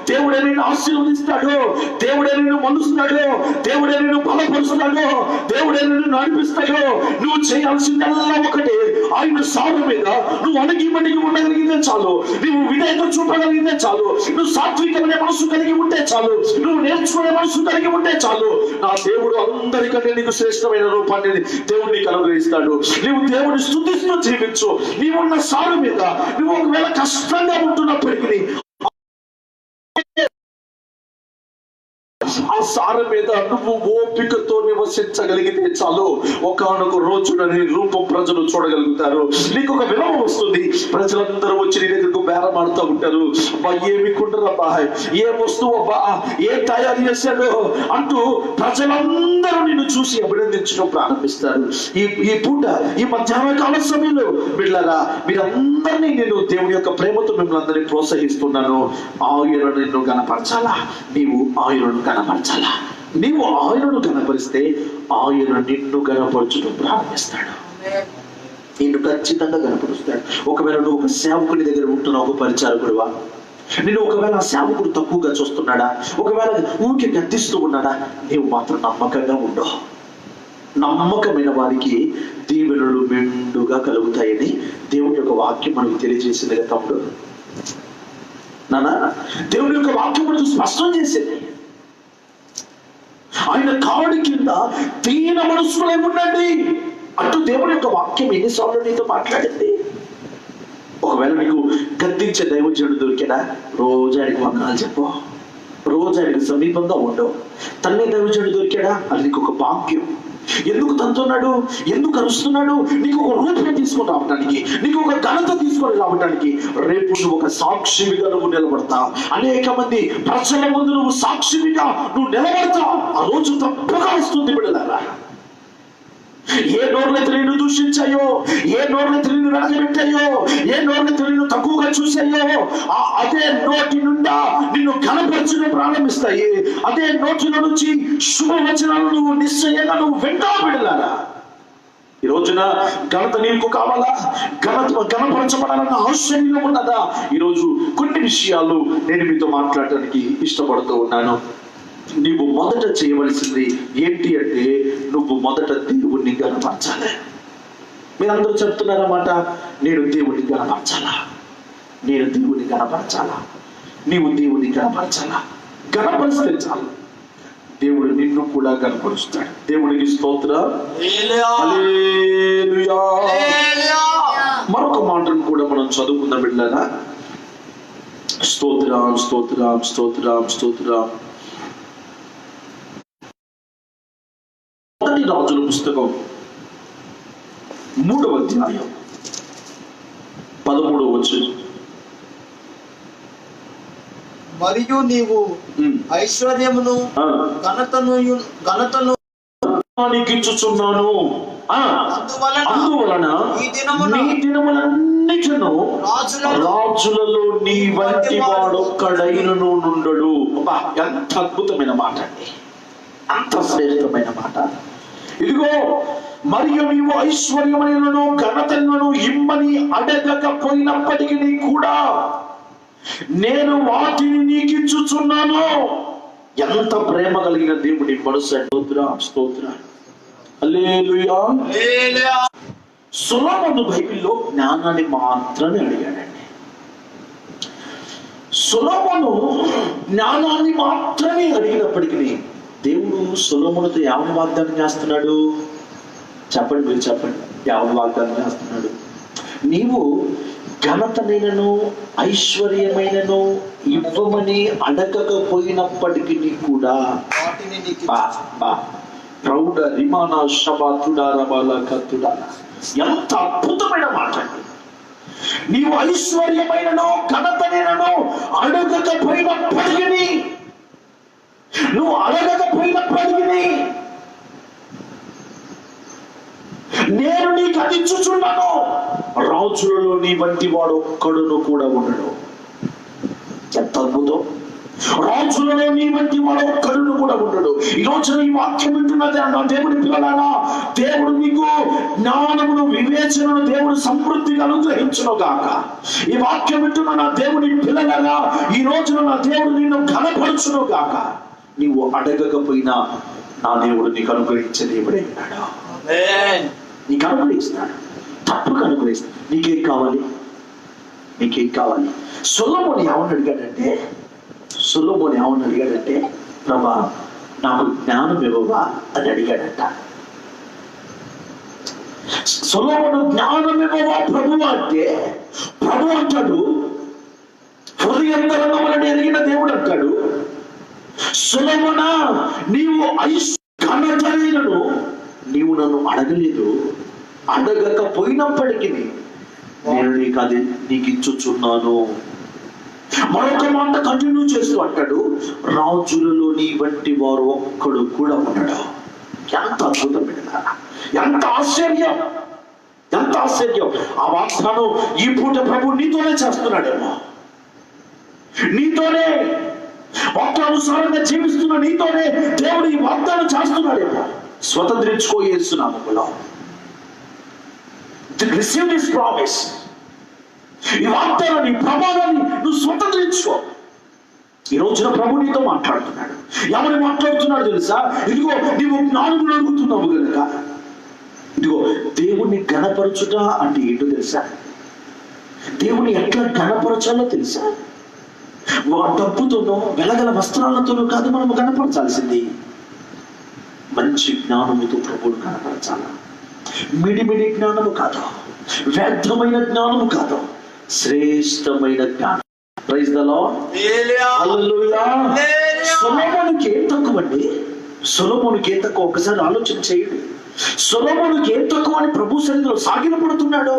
దేవుడే నిన్ను ఆశీర్వదిస్తాడు, దేవుడే నిన్ను మలుస్తాడు, దేవుడే నిన్ను బలపరుస్తాడు, దేవుడే నిన్ను నడిపిస్తాడు. నువ్వు చేయాల్సిందల్లా ఒకటే, ఆయన సారు మీద నువ్వు అణిగి మణిగి ఉండగలిగితే చాలు, నువ్వు విధేయత చూపగలిగితే చాలు, నువ్వు సాత్వికమైన మనసు కలిగి ఉంటే చాలు, నువ్వు నేర్చుకునే మనసు కలిగి ఉంటే చాలు, నా దేవుడు అందరికంటే నీకు శ్రేష్టమైన రూపాన్ని దేవుడు నీకు అనుగ్రహిస్తాడు. నువ్వు దేవుని స్తుతిస్తూ జీవించు. నీవున్న సారు మీద నువ్వు ఒకవేళ కష్టంగా ఉంటున్నప్పటికీ ఆ సార మీద నువ్వు ఓపికతో నివసించగలిగితే చాలు, ఒకానొక రోజున నీ రూపం ప్రజలు చూడగలుగుతారు. నీకు ఒక విలువ వస్తుంది. ప్రజలందరూ వచ్చి నీ దగ్గరకు బేరమాడుతూ ఉంటారు. అబ్బా ఏమి కుండరబ్బా, ఏ వస్తువు అబ్బా, ఏ తయారు చేశాడు అంటూ ప్రజలందరూ నిన్ను చూసి అభినందించడం ప్రారంభిస్తారు. ఈ పూట, ఈ మధ్యాహ్న కాల సమయంలో బిడ్డలారా, మీరందరినీ నేను దేవుని యొక్క ప్రేమతో మిమ్మల్ని అందరినీ ప్రోత్సహిస్తున్నాను. ఆయన నిన్ను కనపరచాలా, నీవు ఆయనను కనపరచాలా. నీవు ఆయనను కనపరిస్తే ఆయన నిన్ను కనపరచడం ప్రారంభిస్తాడు. నిన్ను ఖచ్చితంగా కనపరుస్తాడు. ఒకవేళ నువ్వు ఒక సేవకుని దగ్గర ఉంటున్నావు, ఒక పరిచారకుడువా, నేను ఒకవేళ ఆ సేవకుడు తక్కువగా చూస్తున్నాడా, ఒకవేళ ఊరికి గద్దిస్తూ ఉన్నాడా, నీవు మాత్రం నమ్మకంగా ఉండవు. నమ్మకమైన వారికి దీవెనలు మెండుగా కలుగుతాయని దేవుని యొక్క వాక్యం మనకు తెలియజేసింది కదా తమ్ముడు, నాన్న. దేవుని యొక్క వాక్యం మనకు స్పష్టం చేసేది, ఆయన కావడి కింద దీన మనసులే ఉండండి అంటూ దేవుని యొక్క వాక్యం ఎన్నిసార్లు నీతో మాట్లాడింది. ఒకవేళ నీకు గద్దించే దైవజనుడు దొరికినా రోజు ఆయనకు వందనాలు చెప్పు, రోజు ఆయనకు సమీపంగా ఉండవు. తల్లి దైవజనుడు దొరికాడా, అది నీకు ఒక భాగ్యం. ఎందుకు తంతున్నాడు, ఎందుకు అరుస్తున్నాడు? నీకు ఒక రూపం తీసుకొని రావడానికి, నీకు ఒక ఘనత తీసుకొని రావడానికి. రేపు నువ్వు ఒక సాక్షివిగా నువ్వు నిలబడతావు. అనేక మంది ప్రజల ముందు నువ్వు సాక్షివిగా నువ్వు నిలబడతావు. ఆ రోజు తప్పగా వస్తుంది బిడ్డలారా. ఏ నోర్లైతే నిన్ను దూషించాయో, ఏ నోర్లైతే నిన్ను వెనకబెట్టాయో, ఏ నోర్లైతే నిన్ను తక్కువగా చూసాయో, అదే నోటి నుండా నిన్ను కనపరచడం ప్రారంభిస్తాయి. అదే నోటిలో నుంచి శుభవచనాలు నువ్వు నిశ్చయంగా నువ్వు వింటావు బిడ్డలారా. ఈ రోజున ఘనత నీకు కావాలా, ఘనపరచబడాలన్న ఆశ్చర్యం ఉన్నదా? ఈరోజు కొన్ని విషయాలు నేను మీతో మాట్లాడటానికి ఇష్టపడుతూ ఉన్నాను. నీవు మొదట చేయవలసింది ఏంటి అంటే, నువ్వు మొదట దేవుణ్ణి గణపరచాలి. మీరందరూ చెప్తున్నారన్నమాట, నేను దేవుణ్ణి గణపరచాలా, నేను దేవుణ్ణి గణపరచాలా. నీవు దేవుణ్ణి గణపరచాలా. గణపరిస్తే చాలు, దేవుడు నిన్ను కూడా గణపరుస్తాడు. దేవుడికి స్తోత్రం. హల్లెలూయా. మరొక మాటను కూడా మనం చదువుకుందాం బిడ్డలారా. స్తోత్రం, స్తోత్రం, స్తోత్రం, స్తోత్రం. మొదటి రాజుల పుస్తకం 3వ అధ్యాయం 13వ వచనం. మరియు నీవు ఐశ్వర్యమును ఘనతను నీకిచ్చుచున్నాను, అందువలన నీ దినములన్నిటిను రాజులలో నీ వంటి వాడొక్కడైనను నుండడు. ఎంత అద్భుతమైన మాట అండి, అంత శ్రేష్టమైన మాట. ఇదిగో, మరియు నీవు ఐశ్వర్యములను ఘనతలను ఇమ్మని అడగకపోయినప్పటికీ కూడా నేను వాటిని నీకిచ్చుచున్నాను. ఎంత ప్రేమ కలిగిన దేవుడి మనసు. స్తోత్ర. హల్లెలూయా. సొలొమోను బైబిల్లో జ్ఞానాన్ని మాత్రమే అడిగాడండి. సొలొమోను జ్ఞానాన్ని మాత్రమే అడిగినప్పటికీ దేవుడు సొలొమోనుతో ఏమని వాగ్దానం చేస్తున్నాడు? చెప్పండి, మీరు చెప్పండి. ఏమని వాగ్దానం చేస్తున్నాడు? నీవు ఘనతనైనను ఐశ్వర్యమైనను ఇవ్వమని అడగకపోయినప్పటికీ కూడా వాటిని నీకు ప్రౌఢ రిమానా శబాతుడారబాల కత్తుడా. ఎంత అద్భుతమైన మాట అండి. నీవు ఐశ్వర్యమైనను ఘనతనైనను అడగకపోయినప్పటికీ, నువ్వు అడగకపోయినప్పటికీ నేను నీకు అది ఇచ్చుచున్నాను. రాజులలో నీ వంటి వాడు ఒక్కడును కూడా ఉండడు. ఎంత అద్భుతం! రాజులలో నీ వంటి వాడు ఒక్కడును కూడా ఉండడు. ఈ రోజున ఈ వాక్యం వింటున్నది అన్న దేవుని పిల్లలారా, దేవుడు నీకు జ్ఞానమును వివేచనను దేవుడు సమృద్ధిగా అనుగ్రహించును గాక. ఈ వాక్యం వింటున్న నా దేవుని పిల్లలారా, ఈ రోజున నా దేవుడు నిన్ను ఘనపరచును గాక. నీవు అడగకపోయినా నా దేవుడు నీకు అనుగ్రహించే దేవుడే ఉన్నాడు. నీకు అనుగ్రహిస్తాడు, తప్పక అనుగ్రహిస్తాడు. నీకేం కావాలి? నీకేం కావాలి? సొలొమోను ఏమని అడిగాడంటే, ప్రభా నాకు జ్ఞానం ఇవ్వవా అని అడిగాడట. సొలొమోను జ్ఞానం ఇవ్వవా ప్రభు అంటే, ప్రభు అంటాడు హృదయంతరంగములను ఎరిగిన దేవుడు అంటాడు, సొలొమోనా నీవు ఘనతనైనను నీవు నన్ను అడగలేదు, అడగకపోయినప్పటికీ నేను నీకు ఇచ్చుచున్నాను. మరొక మాట కంటిన్యూ చేస్తూ అంటాడు, రాజులలో నీ వంటి వారు ఒక్కడు కూడా ఉండడు. ఎంత అద్భుతం! ఎంత ఆశ్చర్యం! ఎంత ఆశ్చర్యం! ఆ వాగ్దానం ఈ పూట ప్రభు నీతోనే చేస్తున్నాడేమో. నీతోనే వాక్యానుసారంగా జీవిస్తున్న నీతోనే దేవుడు ఈ వాగ్దానం చేస్తున్నాడేమో. స్వతంత్రించుకో యేసు నామములో. Receive this promise. ఈ వాగ్దానాన్ని, ప్రమాణాన్ని నువ్వు స్వతంత్రించుకో. ఈ రోజున ప్రభు నీతో మాట్లాడుతున్నాడు. ఎవరు మాట్లాడుతున్నాడు తెలుసా? ఇదిగో నీవు జ్ఞానమును అడుగుతున్నావు కనుక, ఇదిగో దేవుణ్ణి ఘనపరచుట అంటే ఏంటో తెలుసా? దేవుని ఎట్లా ఘనపరచాలో తెలుసా? డబ్బుతోనో వెలగల వస్త్రాలతోనో కాదు మనము ఘనపరచాల్సింది. మంచి జ్ఞానముతో ప్రభువును కనపరచాల. మిడిమిడి జ్ఞానము కాదు, వ్యర్థమైన జ్ఞానము కాదు, శ్రేష్టమైన జ్ఞానం. Praise the Lord. హల్లెలూయా. సొలొమోనుకి ఏం తక్కువ అండి? సొలొమోనుకి ఏం తక్కువ? ఒకసారి ఆలోచన చేయండి. సొలొమోనుకి ఏం తక్కువ అని ప్రభు సన్నిధిలో సాగిలపడుతున్నాడు.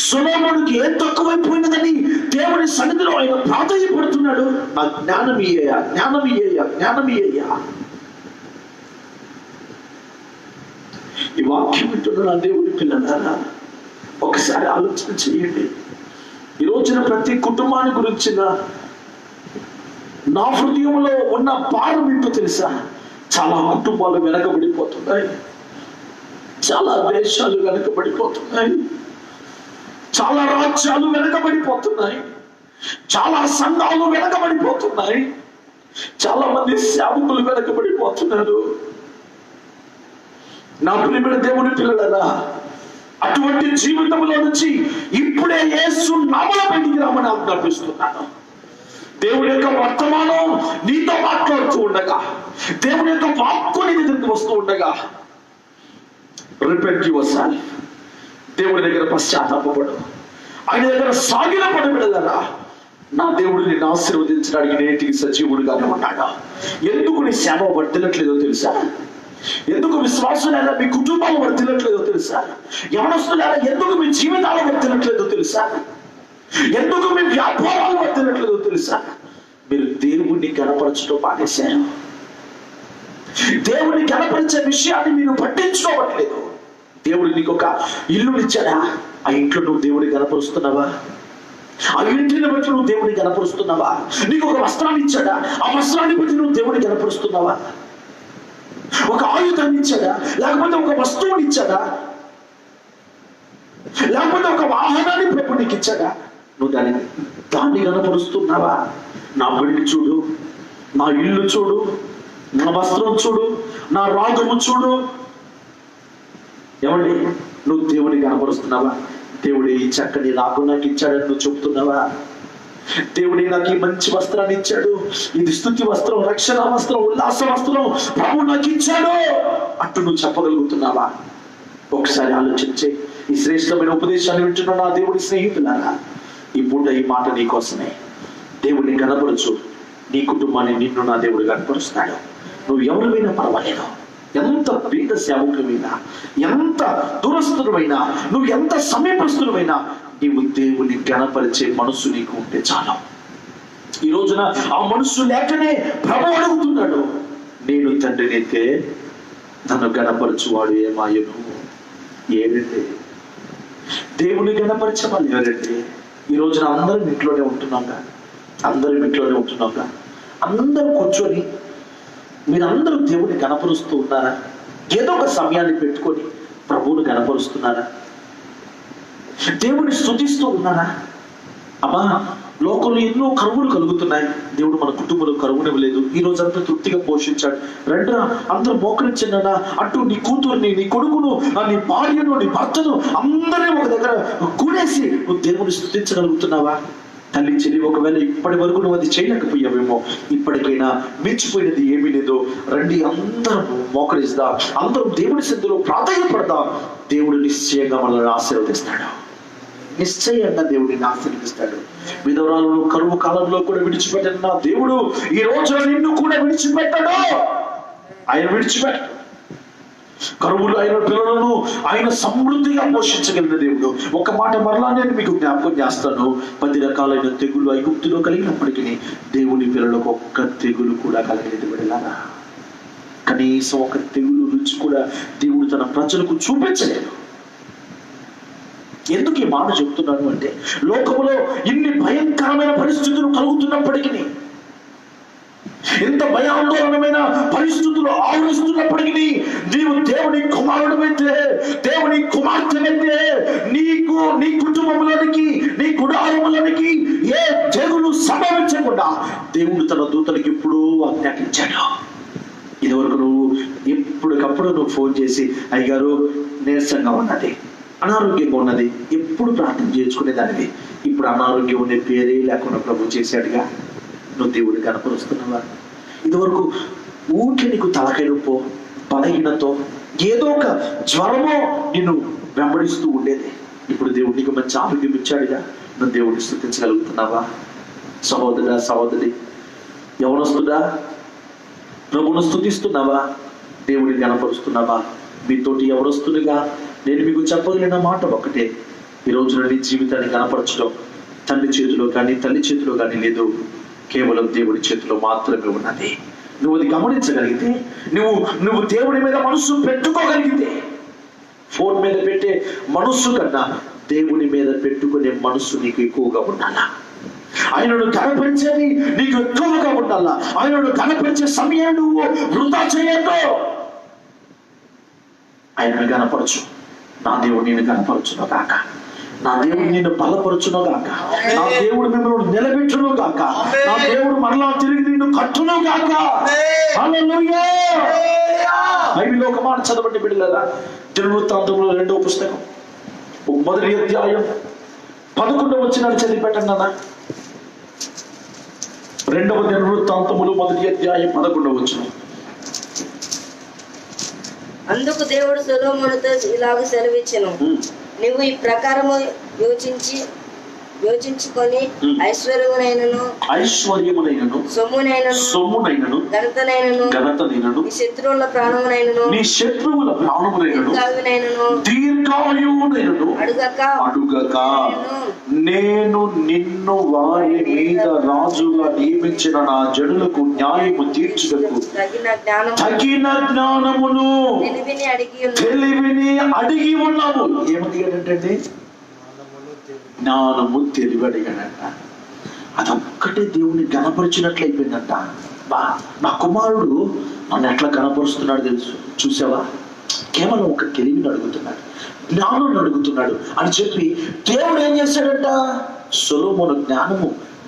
సొలొమోనుకి ఏం తక్కువైపోయినదని దేవుని సన్నిధిలో ఆయన ప్రార్థించబడుతున్నాడు. ఆ జ్ఞానం ఇయ్యయ్యా, జ్ఞానం ఇయ్యయ్యా, జ్ఞానం ఇయ్యయ్యా. ఈ వాక్యం వింటున్న నా దేవుని పిల్లలారా, ఒకసారి ఆలోచన చేయండి. ఈ రోజున ప్రతి కుటుంబాన్ని గురించిన నా హృదయంలో ఉన్న భారం ఏంటో తెలుసా? చాలా కుటుంబాలు వెనకబడిపోతున్నాయి, చాలా దేశాలు వెనకబడిపోతున్నాయి, చాలా రాజ్యాలు వెనకబడిపోతున్నాయి, చాలా సంఘాలు వెనకబడిపోతున్నాయి, చాలా మంది సేవకులు వెనకబడిపోతున్నారు. నా ప్రియమైన దేవుని పిల్లలారా, అటువంటి జీవితంలో నుంచి ఇప్పుడే యేసు నామములో బయటికి రామని ఆజ్ఞాపిస్తున్నాను. దేవుని యొక్క వర్తమానం నీతో మాట్లాడుతూ ఉండగా, దేవుని యొక్క వాక్కు నీ దగ్గరికి వస్తూ ఉండగా, రిపెంట్ యువర్సెల్ఫ్. దేవుడి దగ్గర పశ్చాత్తాపపడు, ఆయన దగ్గర సాగిలపడి వెళ్ళరా. నా దేవుడు నిన్ను ఆశీర్వదించడానికి నేటికి సజీవుడుగానే ఉన్నాడు. ఎందుకు నీ సేవ వర్తిల్లట్లేదో తెలుసా? ఎందుకు విశ్వాసులారా మీ కుటుంబాలు వర్తిల్లట్లేదో తెలుసా? యవనస్తులారా ఎందుకు మీ జీవితాలు వర్తిల్లట్లేదో తెలుసా? ఎందుకు మీ వ్యాపారాలు వర్తిల్లట్లేదో తెలుసా? మీరు దేవుణ్ణి కనపరచడం మానేశారు. దేవుణ్ణి కనపరిచే విషయాన్ని మీరు పట్టించుకోవట్లేదు. దేవుడు నీకు ఒక ఇల్లునిచ్చాడా? ఆ ఇంట్లో నువ్వు దేవుడిని కనపరుస్తున్నావా? ఆ ఇంటిని బట్టి నువ్వు దేవుడిని కనపరుస్తున్నావా? నీకు ఒక వస్త్రాన్ని ఇచ్చాడా? ఆ వస్త్రాన్ని బట్టి నువ్వు దేవుడిని కనపరుస్తున్నావా? ఒక ఆయుధాన్ని ఇచ్చాడా? లేకపోతే ఒక వస్తువుని ఇచ్చాడా? లేకపోతే ఒక వాహనాన్ని ప్రభు నీకు ఇచ్చాడా? నువ్వు దాన్ని కనపరుస్తున్నావా? నా పెళ్లి చూడు, నా ఇల్లు చూడు, నా వస్త్రం చూడు, నా రాగము చూడు. ఏమండి, నువ్వు దేవుడిని కనపరుస్తున్నావా? దేవుడే ఈ చక్కని రాగు నాకు ఇచ్చాడని నువ్వు చెబుతున్నావా? దేవుడే నాకు ఈ మంచి వస్త్రాన్ని ఇచ్చాడు, ఇది స్తుతి వస్త్రం, రక్షణ వస్త్రం, ఉల్లాస వస్త్రం ప్రభు నాకు ఇచ్చాడు అంటూ నువ్వు చెప్పగలుగుతున్నావా? ఒకసారి ఆలోచించే. ఈ శ్రేష్టమైన ఉపదేశాన్ని వింటున్న నా దేవుడి స్నేహితులారా, ఈ పూట ఈ మాట నీకోసమే. దేవుడిని కనపరచు, నీ కుటుంబాన్ని నిన్ను నా దేవుడు కనపరుస్తాడు. నువ్వు ఎవరివైనా పర్వాలేదు, ఎంత బీద సేవకులమైనా, ఎంత దూరస్తులమైనా, నువ్వు ఎంత సమీపస్తులమైనా, నీవు దేవుని గణపరిచే మనసు నీకు ఉంటే చాలు. ఈ రోజున ఆ మనసు లేకనే ప్రభు అడుగుతున్నాడు, నేను తండ్రినైతే నన్ను గణపరచువాడు ఏమాయను ఏడండి. దేవుని గణపరిచే వాళ్ళు ఎవరండి? ఈ రోజున అందరం ఇంట్లోనే ఉంటున్నాగా, అందరూ కూర్చొని మీరందరూ దేవుని గణపరుస్తూ ఉన్నారా? ఏదో ఒక సమయాన్ని పెట్టుకొని ప్రభువుని గణపరుస్తున్నారా? దేవుని స్తుతిస్తూ ఉన్నారా? అమ్మా, లోకంలో ఎన్నో కరువులు కలుగుతున్నాయి. దేవుడు మన కుటుంబంలో కరువునివ్వలేదు. ఈ రోజు అంతా తృప్తిగా పోషించాడు. రెండరా అందరూ మోకరించినా అంటూ నీ కూతుర్ని, నీ కొడుకును, నీ భార్యను, నీ భర్తను అందరినీ ఒక దగ్గర కూడేసి నువ్వు దేవుని స్తుతించగలుగుతున్నావా? తల్లి చెల్లి, ఒకవేళ ఇప్పటి వరకు నువ్వు అది చేయలేకపోయావేమో, ఇప్పటికైనా మించిపోయినది ఏమీ లేదో రండి, అందరం మోకరిద్దాం, అందరం దేవుడి సన్నిధిలో ప్రాధాన్యపడదాం. దేవుడు నిశ్చయంగా మనల్ని ఆశీర్వదిస్తాడు. నిశ్చయంగా దేవుడిని ఆశీర్వదిస్తాడు. విధవరాలను కరువు కాలంలో కూడా విడిచిపెట్టిన నా దేవుడు ఈ రోజు నిన్ను కూడా విడిచిపెట్టాడు. ఆయన విడిచిపెట్టాడు. కరువులు ఆయన పిల్లలను ఆయన సమృద్ధిగా పోషించగలిగిన దేవుడు. ఒక మాట మరలా నేను మీకు జ్ఞాపకం చేస్తాను. 10 రకాలైన తెగులు ఐగుప్తులో కలిగినప్పటికీ దేవుని పిల్లలకు ఒక్క తెగులు కూడా కలగలేదు. విడలారా, కనీసం ఒక తెగులు రుచి కూడా దేవుడు తన ప్రజలకు చూపించలేదు. ఎందుకు ఈ మాట చెప్తున్నాను అంటే, లోకములో ఇన్ని భయంకరమైన పరిస్థితులు కలుగుతున్నప్పటికీ, ఎంత భయాందోళనమైన పరిస్థితులు ఆవరిస్తున్నప్పటికీ, నీవు దేవుని కుమారుడమైతే, దేవుని కుమార్తెనైతే, నీకు నీ కుటుంబంలోనికి, నీ గుడారములోనికి ఏ తెగులు సంభవించకుండా దేవుడు తన దూతలకు ఎప్పుడూ ఆజ్ఞాపించాడు. ఇదివరకు నువ్వు ఎప్పటికప్పుడు నువ్వు ఫోన్ చేసి, అయ్యగారు నీరసంగా ఉన్నది, అనారోగ్యంగా ఉన్నది, ఎప్పుడు ప్రార్థన చేసుకునేదానివి. ఇప్పుడు అనారోగ్యం ఉండే పేరే లేకుండా ప్రభు చేశాడుగా. నువ్వు దేవుడిని కనపరుస్తున్నావా? ఇదివరకు ఊరికి నీకు తలకాయ నొప్పో, బలహీనతో, ఏదో ఒక జ్వరమో నిన్ను వెంబడిస్తూ ఉండేది. ఇప్పుడు దేవుడు నీకు మంచి ఆరోగ్యం ఇచ్చాడుగా. నువ్వు దేవుడిని స్తుతించగలుగుతున్నావా? సహోదరా, సహోదరి, యవనస్తుడా, ప్రభువును స్తుతిస్తున్నావా? దేవుడిని కనపరుస్తున్నావా? మీతోటి యవనస్తునిగా నేను మీకు చెప్పగలిగిన మాట ఒకటే, ఈ రోజున నీ జీవితాన్ని కనపరచడం తండ్రి చేతిలో కానీ తల్లి చేతిలో కానీ లేదు, కేవలం దేవుడి చేతిలో మాత్రమే ఉన్నది. నువ్వు అది గమనించగలిగితే, నువ్వు దేవుడి మీద మనస్సు పెట్టుకోగలిగితే, ఫోన్ మీద పెట్టే మనస్సు కన్నా దేవుని మీద పెట్టుకునే మనస్సు నీకు ఎక్కువగా ఉండాలా. ఆయనను కనపరిచేది నీకు ఎక్కువగా ఉండాలా. ఆయనను కనపరిచే సమయాన్ని నువ్వు వృధా చేయొద్దు. ఆయనను కనపరచు. నా దేవుడు నేను కనపరచును గాక. నా దేవుడు నిన్ను బలపరచును గాక. నా దేవుడు మిమ్మల్ని నిలబెట్టును గాక. నా దేవుడు మరలా తిరిగి నిన్ను కట్టును గాక. హల్లెలూయా. బైబిల్లో ఒక మాట చదవండి బిడ్డలారా. దినవృత్తాంతములు 2వ పుస్తకం 1వ అధ్యాయం 11వ వచనాన్ని చదివి పెట్టండి అన్న. 2వ దినవృత్తాంతములు 1వ అధ్యాయం 11వ వచనం. అందుకు దేవుడు సొలొమోనుతో ఇలాగ సెలవిచ్చెను, నువ్వు ఈ ప్రకారము యోచించుకొని ఐశ్వర్యమునైనను సొమ్మునైనను ఘనతనైనను నీ శత్రువుల ప్రాణమునైనను దీర్ఘాయువునైనను అడుగక నేను నిన్ను వారి మీద రాజుగా నియమించిన నా జనులకు న్యాయము తీర్చుటకు తగిన జ్ఞానమును తెలివిని అడిగి ఉన్నాము. ఏమడిగాడంటే, జ్ఞానము తెలివి అడిగాడంట. అదొక్కటే దేవుని గణపరిచినట్లయిపోయిందంట. నా కుమారుడు నన్ను ఎట్లా గణపరుస్తున్నాడు తెలుసు, చూసావా? కేవలం ఒక తెలివిని అడుగుతున్నాడు, జ్ఞానం అడుగుతున్నాడు అని చెప్పి దేవుడు ఏం చేశాడంట? సొలొమోను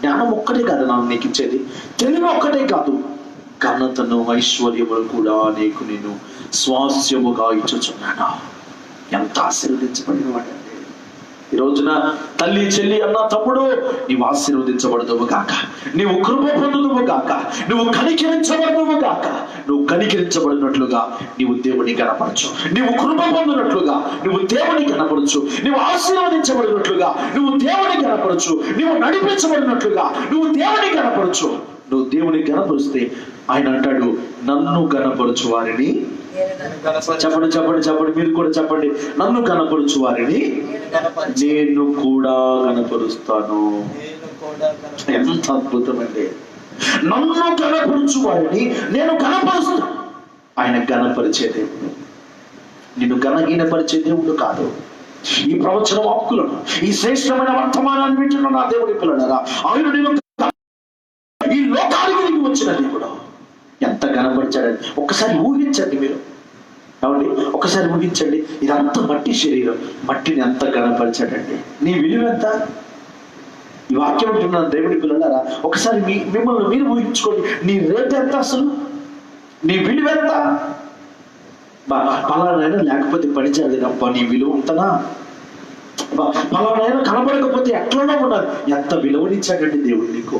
జ్ఞానం ఒక్కటే కాదు నాకు నీకు ఇచ్చేది, తెలివి ఒక్కటే కాదు, ఘనతను ఐశ్వర్యములు కూడా నీకు నేను స్వాస్యముగా ఇచ్చుచున్నాను. ఎంత ఆశీర్వదించబడిన వాడండి. ఈ రోజున తల్లి, చెల్లి, అన్న, తమ్ముడు, నీవు ఆశీర్వదించబడదువు గాక, నీవు కృప పొందుదువు గాక, నువ్వు కనికరించబడదువు గాక. నువ్వు కనికరించబడినట్లుగా నీవు దేవుని కనపరచు, నీవు కృప పొందినట్లుగా నువ్వు దేవుని కనపరచు, నువ్వు ఆశీర్వదించబడినట్లుగా నువ్వు దేవుని కనపరచు, నువ్వు నడిపించబడినట్లుగా నువ్వు దేవుని కనపరచు. నువ్వు దేవుని కనపరిస్తే ఆయన అంటాడు, నన్ను కనపరచు వారిని, చెప్పండి చెప్పండి చెప్పండి, మీరు కూడా చెప్పండి, నన్ను కనపరచు వారిని నేను కూడా కనపరుస్తాను. ఎంత అద్భుతమండి! నన్ను కనపరచు వారిని నేను కనపరుస్తాను. ఆయన కనపరిచే దేవుడు, నిన్ను గణహీనపరిచే దేవుడు కాదు. ఈ ప్రవచన వాక్కులను, ఈ శ్రేష్టమైన వర్తమానాన్ని వింటున్న నా దేవుడి పిల్లలారా, ఆయన నిన్ను ఈ లోకానికి నీకు వచ్చిన దేవుడు ఎంత కనపరిచాడని ఒక్కసారి ఊహించండి. మీరు కాబట్టి ఒకసారి ఊహించండి, ఇదంతా మట్టి శరీరం, మట్టిని ఎంత కనపరిచాడండి. నీ విలువ ఎంత? ఈ వాక్యం వింటున్న దేవుడి పిల్లలారా, ఒకసారి మిమ్మల్ని మీరు ఊహించుకోండి. నీ రేట్ ఎంత? అసలు నీ విలువ ఎంత? పలానైనా లేకపోతే పనిచేయలేదబ్బా, నీ విలువ ఉంటనా? పలానైనా కనబడకపోతే ఎట్లనే ఉన్నారు, ఎంత విలువనిచ్చాడండి దేవుడు నీకు.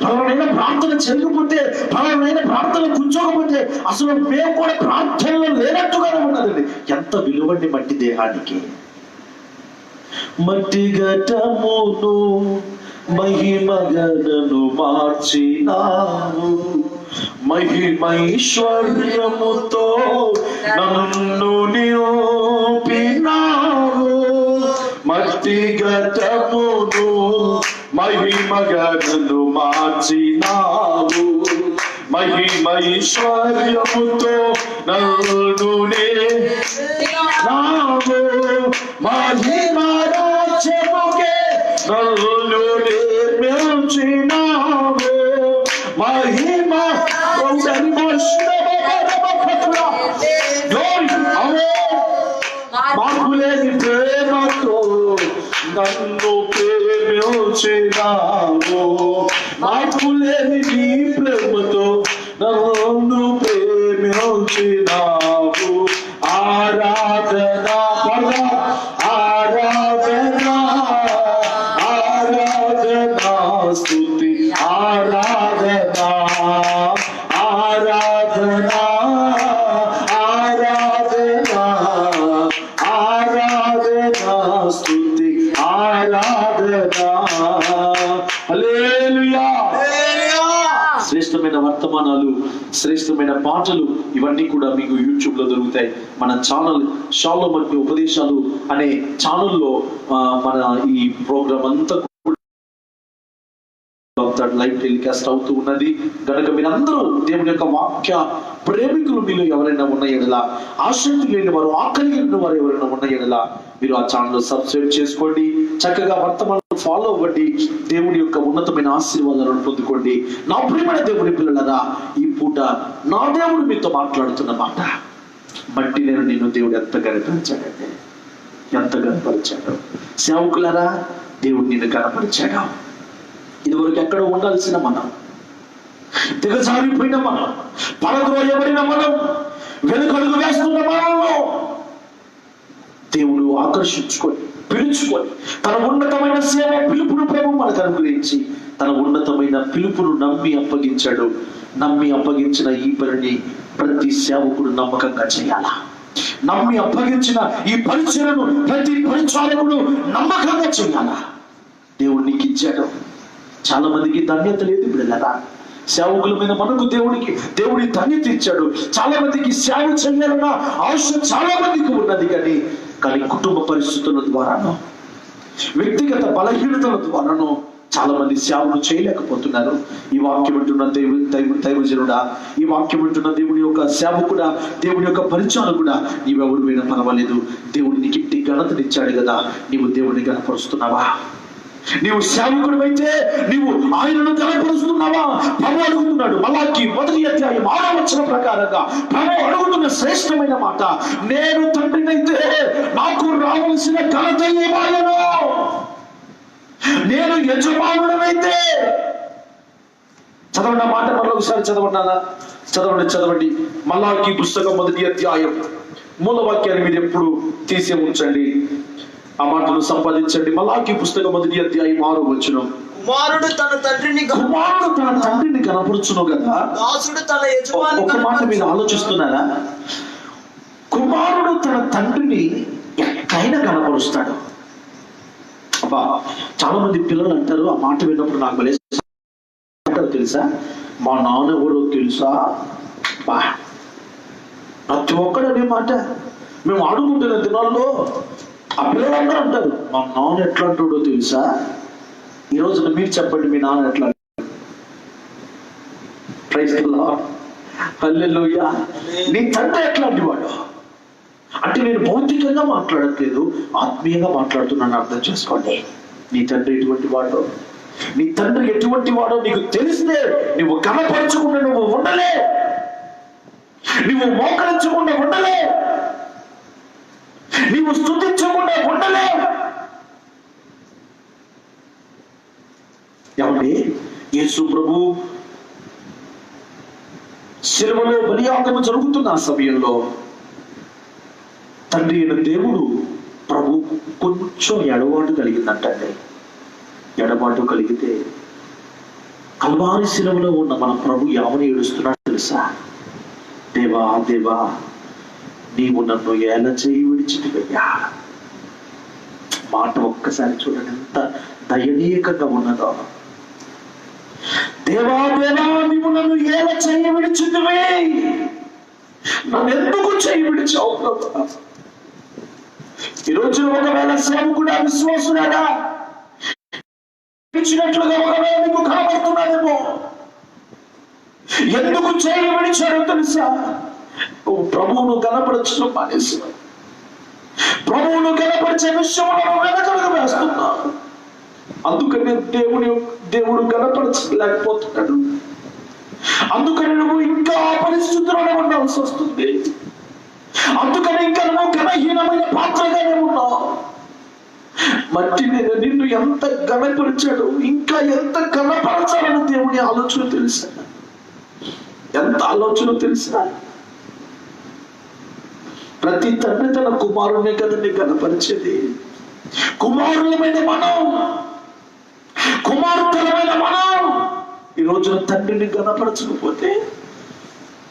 పలానైనా ప్రార్థన చేయకపోతే, పలానైనా ప్రార్థన కూర్చోకపోతే, అసలు మేము కూడా ప్రార్థనలో లేనట్టుగానే ఉన్నదండి. ఎంత విలువండి మట్టి దేహానికి. మట్టి ఘటమును మహిమగనను మార్చినావు, మహిమైశ్వర్యముతో నన్ను నిరూపినావు. మట్టి ఘటమును మహిమగనను మార్చినావు, మహిమైశ్వర్యముతో నన్ను నిరూపినావు. మహిమరాజ్యముకే నన్ను నిర్మించినావు. మహిమ మార్పులేని ప్రేమతో నన్ను ప్రేమించినావు. మార్పులేని నీ ప్రేమతో నన్ను ప్రేమించినావు. ఆరాధన ఆరాధన ఆరాధన స్తుతి ఆరాధన ఆరాధన ఆరాధన ఆరాధన స్తుతి ఆరాధన. హల్లెలూయా! శ్రేష్టమైన వర్తమానాలు, శ్రేష్టమైన పాటలు ఇవన్నీ కూడా మీకు యూట్యూబ్ లో దొరుకుతాయి. మన ఛానల్ షాలోమన్ ఉపదేశాలు అనే ఛానల్లో మన ఈ ప్రోగ్రామ్ అంతా లైవ్ టెలికాస్ట్ అవుతూ ఉన్నది కనుక మీరందరూ దేవుని యొక్క వాక్య ప్రేమికులు మీలో ఎవరైనా ఉన్న ఎడల, ఆసక్తి లేని వారు, ఆకలి లేని వారు ఎవరైనా ఉన్న ఎడల మీరు ఆ ఛానల్ సబ్స్క్రైబ్ చేసుకోండి. చక్కగా వర్తమానం ఫాలో అవ్వండి. దేవుని యొక్క ఉన్నతమైన ఆశీర్వాదాలను పొందుకోండి. నా ప్రియమైన దేవుని పిల్లలరా, ఈ పూట నా దేవుడు మీతో మాట్లాడుతున్న మాట, బట్టి నేను నిన్ను దేవుడు ఎంత కనపరిచాడంటే, ఎంత కనపరిచాడు. సేవకులరా, దేవుడు నిన్ను కనపరిచాడు. ఇదివరకు ఎక్కడ ఉండాల్సిన మనం, దిగజారిపోయిన మనం, పడద్రోయబడిన మనం, వెనుకడుగు వేస్తున్న మనలో దేవుడు ఆకర్షించుకొని పిలుచుకొని తన ఉన్నతమైన సేవ పిలుపును ప్రభు మనకు అనుగ్రహించి తన ఉన్నతమైన పిలుపును నమ్మి అప్పగించాడు. నమ్మి అప్పగించిన ఈ పనిని ప్రతి సేవకుడు నమ్మకంగా చేయాలా. నమ్మి అప్పగించిన ఈ పరిచయను ప్రతి పరిచారకుడు నమ్మకంగా చేయాలా. దేవుడు నీకు ఇచ్చాడు. చాలా మందికి ధన్యత లేదు బిడ్డలారా. సేవకుల మీద మనకు దేవుడి ధన్యత ఇచ్చాడు. చాలా మందికి సేవ చేయాలన్న ఆశ చాలా మందికి ఉన్నది, కానీ కుటుంబ పరిస్థితుల ద్వారానో, వ్యక్తిగత బలహీనతల ద్వారానో చాలా మంది సేవలు చేయలేకపోతున్నారు. ఈ వాక్యం వింటున్న దైవజనుడా, ఈ వాక్యం వింటున్న దేవుడి యొక్క సేవకుడా, దేవుడి యొక్క పరిచారకుడా, నీవెవరు వినా పర్వాలేదు. దేవుడు నీకు ఇంటి ఘనతనిచ్చాడు కదా, నీవు దేవుడిని గణపరుస్తున్నావా? నీవు సేవకుడు అయితే నీవు ఆయనను కనపరుస్తున్నావా? ప్రభు అడుగుతున్నాడు. మలాకి 1:6 ప్రకారంగా ప్రభు అడుగుతున్న శ్రేష్టమైన మాట, నేను తండ్రినైతే నాకు రావాల్సిన ఘనత ఏమాయను? నేను యజమానుడనైతే, చదవండి ఆ మాట మరొకసారి చదవండి. మలాకి పుస్తకం 1 అధ్యాయం మూల వాక్యాన్ని మీరు ఎప్పుడు తీసి ఉంచండి. ఆ మాటలు సంపాదించండి. మలాకి పుస్తకం 1వ అధ్యాయం 6వ వచనం. కుమారుడు తన తండ్రిని కనపరుచును కదా. దాసుడు తన యజమాని. ఒక మాట మీరు ఆలోచిస్తున్నారా? కుమారుడు తన తండ్రిని ఎక్కడైనా కనపరుస్తాడు. అబ్బా, చాలా మంది పిల్లలు అంటారు, ఆ మాట విన్నప్పుడు నాకు భలే తెలుసా, మా నాన్న ఎవరో తెలుసా. బా, ప్రతి ఒక్కడు అనే మాట. మేము ఆడుకుంటున్న దినాల్లో ఆ పిల్లలందరూ అంటారు, మా నాన్న ఎట్లా అంటాడో తెలుసా. ఈ రోజున మీరు చెప్పండి, మీ నాన్న ఎట్లా? ప్రైజ్ ది లార్డ్, హల్లెలూయా. నీ తండ్రి ఎట్లాంటి వాడు అంటే, నేను భౌతికంగా మాట్లాడట్లేదు, ఆత్మీయంగా మాట్లాడుతున్నాను, అర్థం చేసుకోండి. నీ తండ్రి ఎటువంటి వాడో, నీ తండ్రి ఎటువంటి వాడో నీకు తెలిస్తే నువ్వు కనపరచకుండా నువ్వు ఉండలే, నువ్వు మోకరించకుండా ఉండలే, నీవు స్తుతించకుండా ఉండలే. ఏమండి, యేసు ప్రభు శిలువలో బలియాగము జరుగుతున్న ఆ సమయంలో తండ్రి అయిన దేవుడు ప్రభు కొంచెం ఎడబాటు కలిగిందంటండి. ఎడబాటు కలిగితే కల్వారి శిలువలో ఉన్న మన ప్రభు ఏమని ఏడుస్తున్నాడు తెలుసా? దేవా దేవా, నీవు నన్ను ఏల చేయి విడిచితివయ్యా. మాట ఒక్కసారి చూడండి, ఎంత దయనీయంగా ఉన్నదో. దేవా దేవా, నీవు నన్ను ఏల చేయి విడిచితివే, నన్ను ఎందుకు చేయి విడిచావు ప్రభు? ఈరోజు ఒకవేళ సేవకుడా, విశ్వాసుడా ఇచ్చినట్లుగా ఒకవేళ నీకు కనబడుతున్నాడేమో, ఎందుకు చేయి విడిచాడో తెలుసా? నువ్వు ప్రభువును కనపరచడం మానేసినావు. ప్రభువును కనపరిచే విషయంలో వెనకడుగు వేస్తున్నావు. అందుకని దేవుడు కనపరచలేకపోతున్నాడు. అందుకని నువ్వు ఇంకా పరిస్థితుల్లోనే ఉండాల్సి వస్తుంది. అందుకని ఇంకా నువ్వు ఘనహీనమైన పాత్రగానే ఉన్నావు. మట్టి మీద నిన్ను ఎంత ఘనపరిచాడు, ఇంకా ఎంత ఘనపరచాలని దేవుని ఆలోచన తెలుసా? ఎంత ఆలోచన తెలుసా? ప్రతి తండ్రి తన కుమారుని కదండి ఘనపరిచేది. కుమారులమైన మనం, కుమార్తెలమైన మనం ఈ రోజున తండ్రిని ఘనపరచకపోతే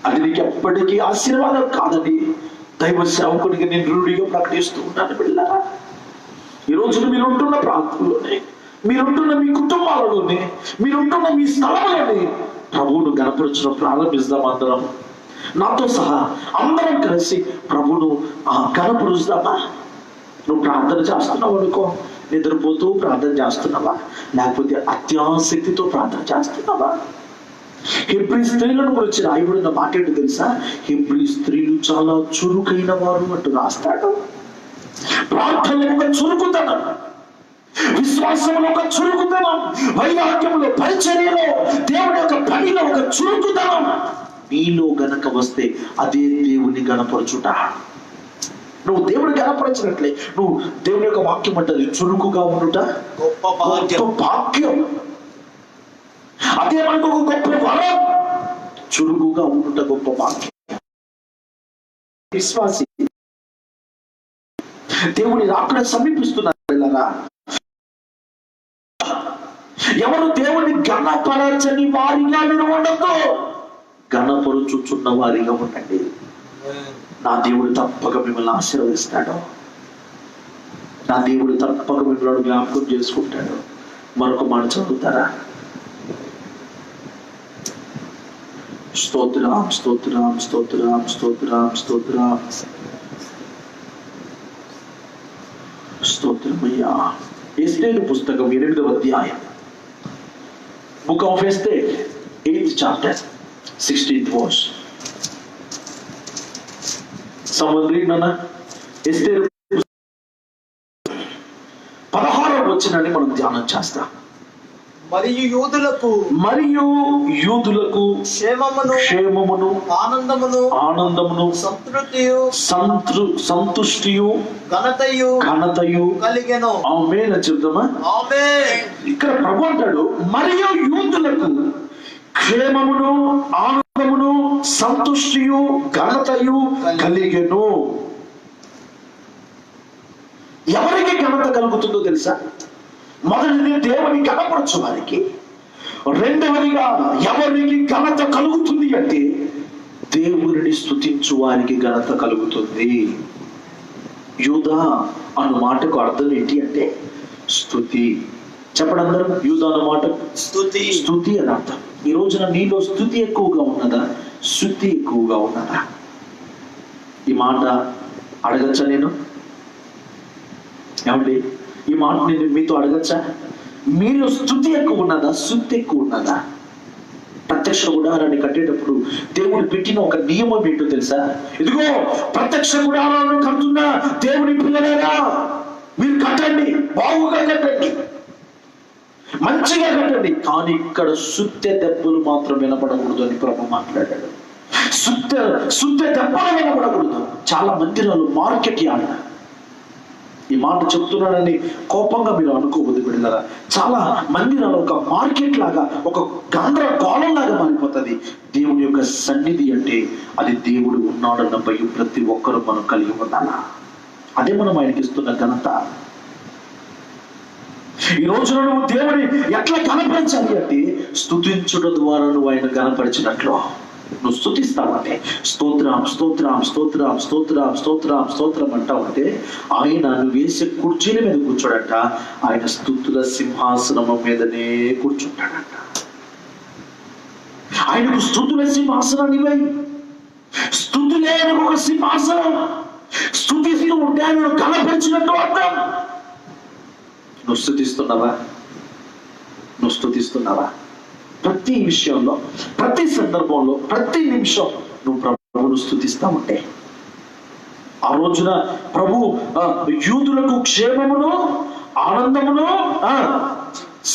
అది నీకు ఎప్పటికీ ఆశీర్వాదం కాదని దైవ సేవకుడికి నేను రూఢిగా ప్రకటిస్తూ ఉన్నాను. బిడ్డలారా, ఈ రోజున మీరుంటున్న ప్రాంతంలోనే, మీరుంటున్న మీ కుటుంబాలలోనే, మీరుంటున్న మీ స్థలంలోనే ప్రభువును గణపరచడం ప్రారంభిస్తాం. అందరం నాతో సహా అందరం కలిసి ప్రభువును గణపరుస్తామా? నువ్వు ప్రార్థన చేస్తున్నావు అనుకో, నిద్రపోతూ ప్రార్థన చేస్తున్నావా, లేకపోతే అత్యాసక్తితో ప్రార్థన చేస్తున్నావా? హెబ్రీ స్త్రీలను గురించి రాయబడిన మాట ఏంటో తెలుసా? హెబ్రీ స్త్రీలు చాలా చురుకైన వారు అంటూ రాస్తాడు. ప్రార్థనలో ఒక చురుకుతనం, విశ్వాసంలో ఒక చురుకుతనం, వైరాగ్యంలో, పరిచర్యలో, దేవుని యొక్క పనిలో ఒక చురుకుతనం నీలో గనక వస్తే అదే దేవుని గణపరచుట. నువ్వు దేవుని గణపరచినట్లే నువ్వు దేవుని యొక్క వాక్యం అంటది చురుకుగా ఉండుట గొప్ప భాగ్యం. అదే మనకు ఒక గొప్ప వరం. చురుకుగా ఉండుట గొప్ప భాగ్యం. విశ్వాసి దేవుని రాకడ సమీపిస్తున్నారు. ఎవరు దేవుని గణపరచని వారిగా మీరు ఉండదు, గణపరుచుచున్న వారిగా ఉండండి. నా దేవుడు తప్పక మిమ్మల్ని ఆశీర్వదిస్తాడు. నా దేవుడు తప్పక మిమ్మల్ని జ్ఞాపకం చేసుకుంటాడు. మరొక మాట చదువుతారా? స్తోత్రం స్తోత్రం స్తోత్రం స్తోత్రం స్తోత్రం స్తోత్రమయ్యా. ఎస్తేరు పుస్తకం 8వ అధ్యాయం, book of Esther 8th chapter 16th verse. Someone read nana. ఎస్తేరు 16వ వచనాన్ని మనం ధ్యానం చేస్తాం. మరియు యూదులకు క్షేమమును ఆనందమును సంతృష్టియు ఘనతయు కలిగెను. ఆమేన్ చెప్తామా? ఆమేన్. ఇక్కడ ప్రభు అంటాడు, మరియు యూదులకు క్షేమమును ఆనందమును సంతృష్టియు ఘనతయు కలిగెను. ఎవరికి ఘనత కలుగుతుందో తెలుసా? మొదటిది దేవుని కనపరచు వారికి. రెండవదిగా ఎవరికి ఘనత కలుగుతుంది అంటే దేవుని స్తుతించు వారికి ఘనత కలుగుతుంది. యూదా అన్న మాటకు అర్థం ఏంటి అంటే స్తుతి. చెప్పండి అందరూ, యూదా అన్న మాట స్తుతి. స్తుతి అని అర్థం. ఈ రోజున నీలో స్తుతి ఎక్కువగా ఉన్నదా, శుద్ధి ఎక్కువగా ఉన్నదా? ఈ మాట అడగచ్చా నేను? ఏమండి, ఈ మాట నేను మీతో అడగచ్చా? మీలో స్తుతి ఎక్కువ ఉన్నదా, శుద్ధి ఎక్కువ ఉన్నదా? ప్రత్యక్ష గుడారాన్ని కట్టేటప్పుడు దేవుడు పెట్టిన ఒక నియమం ఏంటో తెలుసా? ఇదిగో ప్రత్యక్ష గుడారాలను కడుతున్న దేవుని పిల్లలేరా, మీరు కట్టండి, బాగుగా కట్టండి, మంచిగా కట్టండి, కానీ ఇక్కడ శుద్ధ దెబ్బలు మాత్రం వినపడకూడదు అని ప్రభు మాట్లాడాడు. శుద్ధ దెబ్బలు వినపడకూడదు. చాలా మందిరాలు మార్కెట్ యార్డ్. ఈ మాట చెప్తున్నానని కోపంగా మీరు అనుకోవద్దు బిడ్డలారా. చాలా మందిరాలు ఒక మార్కెట్ లాగా, ఒక గందరగోళం లాగా మారిపోతుంది. దేవుని యొక్క సన్నిధి అంటే అది దేవుడు ఉన్నాడన్న భయం ప్రతి ఒక్కరూ మనం కలిగి ఉండాలా. అదే మనం ఆయనకి ఇస్తున్న ఘనత. ఈ రోజున నువ్వు దేవుని ఎట్లా కనపరచాలి అంటే స్తుతించుట ద్వారా నువ్వు ఆయన కనపరిచినట్లు నువ్వు స్తుతిస్తావంటే స్తోత్రం స్తోత్రం స్తోత్రం స్తోత్రం స్తోత్రం స్తోత్రం అంటావంటే ఆయన నువ్వు వేసే కుర్చీల మీద కూర్చోడట. ఆయన స్తుతుల సింహాసనం మీదనే కూర్చుంటాడట. ఆయనకు స్తుతుల సింహాసనాన్ని ఇవ్వై. స్తుతులే ఆయనకు ఒక సింహాసనం. స్తుతిస్తూ ఉంటే ఆయన కనపరిచినట్టు అర్థం. నువ్వు స్తుతిస్తున్నావా? నువ్వు స్తుతిస్తున్నావా? ప్రతి విషయంలో, ప్రతి సందర్భంలో, ప్రతి నిమిషం నువ్వు ప్రభువును స్తుతిస్తా ఉంటే ఆ రోజున ప్రభు యూదులకు క్షేమమును, ఆనందమును,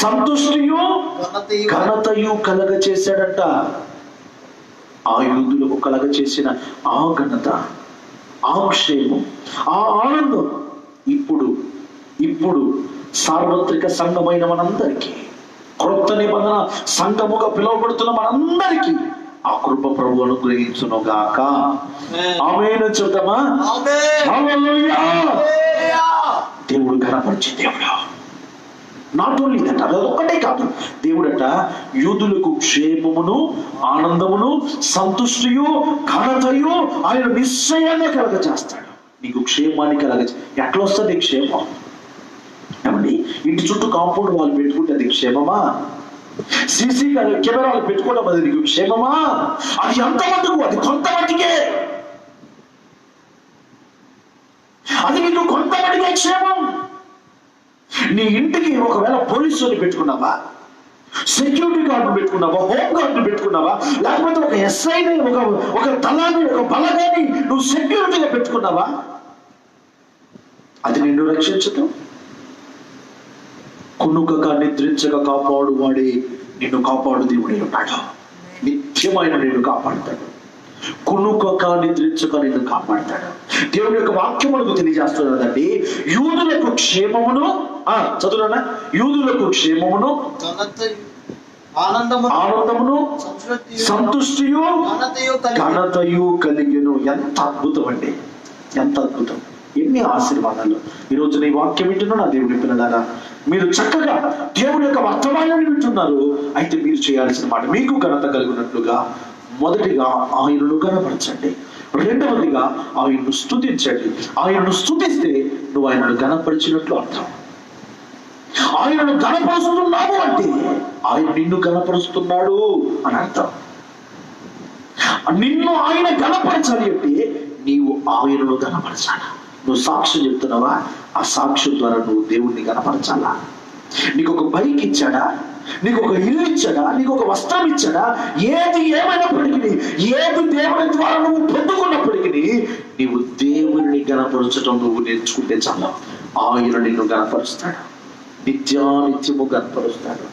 సంతుష్టియు, ఘనతయు కలగ చేశాడంట. ఆ యూదులకు కలగ చేసిన ఆ ఘనత, ఆ క్షేమం, ఆ ఆనందం ఇప్పుడు సార్వత్రిక సంఘమైన మనందరికీ, క్రొత్త నిబంధన సంఘముగా పిలువబడుతున్న మనందరికీ ఆ కృప ప్రభు అనుగ్రహించును గాక. ఆమేన్ చెప్తామా? హల్లెలూయా. దేవుడు ఘనపరిచే దేవుడు. నాట్ ఓన్లీ దట్, అది ఒక్కటే కాదు. దేవుడట యూదులకు క్షేమమును, ఆనందమును, సంతుష్టియు, ఘనతయు ఆయన నిశ్చయంగా కలగ చేస్తాడు. నీకు క్షేమాన్ని కలగ. ఎట్లా వస్తుంది క్షేమం? ఏమండి, ఇంటి చుట్టూ కాంపౌండ్ వాళ్ళు పెట్టుకుంటే అది క్షేమమా? సీసీ కెమెరాలు పెట్టుకోవడం అది నీకు క్షేమమా? అది ఎంతమందికి? అది కొంతమందికే. అది నీకు కొంతమందికే క్షేమం. నీ ఇంటికి ఒకవేళ పోలీసులు పెట్టుకున్నావా, సెక్యూరిటీ గార్డు పెట్టుకున్నావా, హోమ్ గార్డు పెట్టుకున్నావా, లేకపోతే ఒక ఎస్ఐని, ఒక దళాన్ని, ఒక బలగాన్ని నువ్వు సెక్యూరిటీగా పెట్టుకున్నావా, అది నిన్ను రక్షించదు. కునుకక నిద్రించక కాపాడు వాడే నిన్ను కాపాడు దేవుడే ఉన్నాడు. నిత్యమైన నిన్ను కాపాడుతాడు. కునుకక నిద్రించక నిన్ను కాపాడుతాడు. దేవుని యొక్క వాక్యం మనకు తెలియజేస్తున్నదండి. యూదులకు క్షేమమును, చదువునా, యూదులకు క్షేమమును, ఆనందమును, సంతుష్టియు, ఘనతయు కలిగెను. ఎంత అద్భుతం అండి, ఎంత అద్భుతం! ఎన్ని ఆశీర్వాదాలు! ఈ రోజు నీ వాక్యం వింటున్నా నా దేవుని పిల్లలారా, మీరు చక్కగా దేవుని యొక్క వర్తమానాన్ని వింటున్నారు. అయితే మీరు చేయాల్సిన మాట, మీకు ఘనత కలిగినట్లుగా మొదటిగా ఆయనను ఘనపరచండి. రెండవదిగా ఆయనను స్తుతించండి. ఆయనను స్తుతిస్తే నువ్వు ఆయనను ఘనపరిచినట్లు అర్థం. ఆయనను ఘనపరుస్తున్నావు అంటే ఆయన నిన్ను ఘనపరుస్తున్నాడు అని అర్థం. నిన్ను ఆయన ఘనపరచాలి అంటే నీవు ఆయనను ఘనపరచాలా. నువ్వు సాక్ష్యం చెప్తున్నావా? ఆ సాక్ష్యం ద్వారా నువ్వు దేవుణ్ణి కనపరచాలా. నీకు ఒక బైక్ ఇచ్చాడా, నీకు ఒక ఇల్లు ఇచ్చాడా, నీకు ఒక వస్త్రం ఇచ్చాడా, ఏది ఏమైనప్పటికీ, ఏది దేవుని ద్వారా నువ్వు పొందుకున్నప్పటికీ నీవు దేవుణ్ణి గణపరచడం నువ్వు నేర్చుకుంటే చాలా. ఆయన నిన్ను గణపరుస్తాడు, నిత్యానిత్యము గణపరుస్తాడు,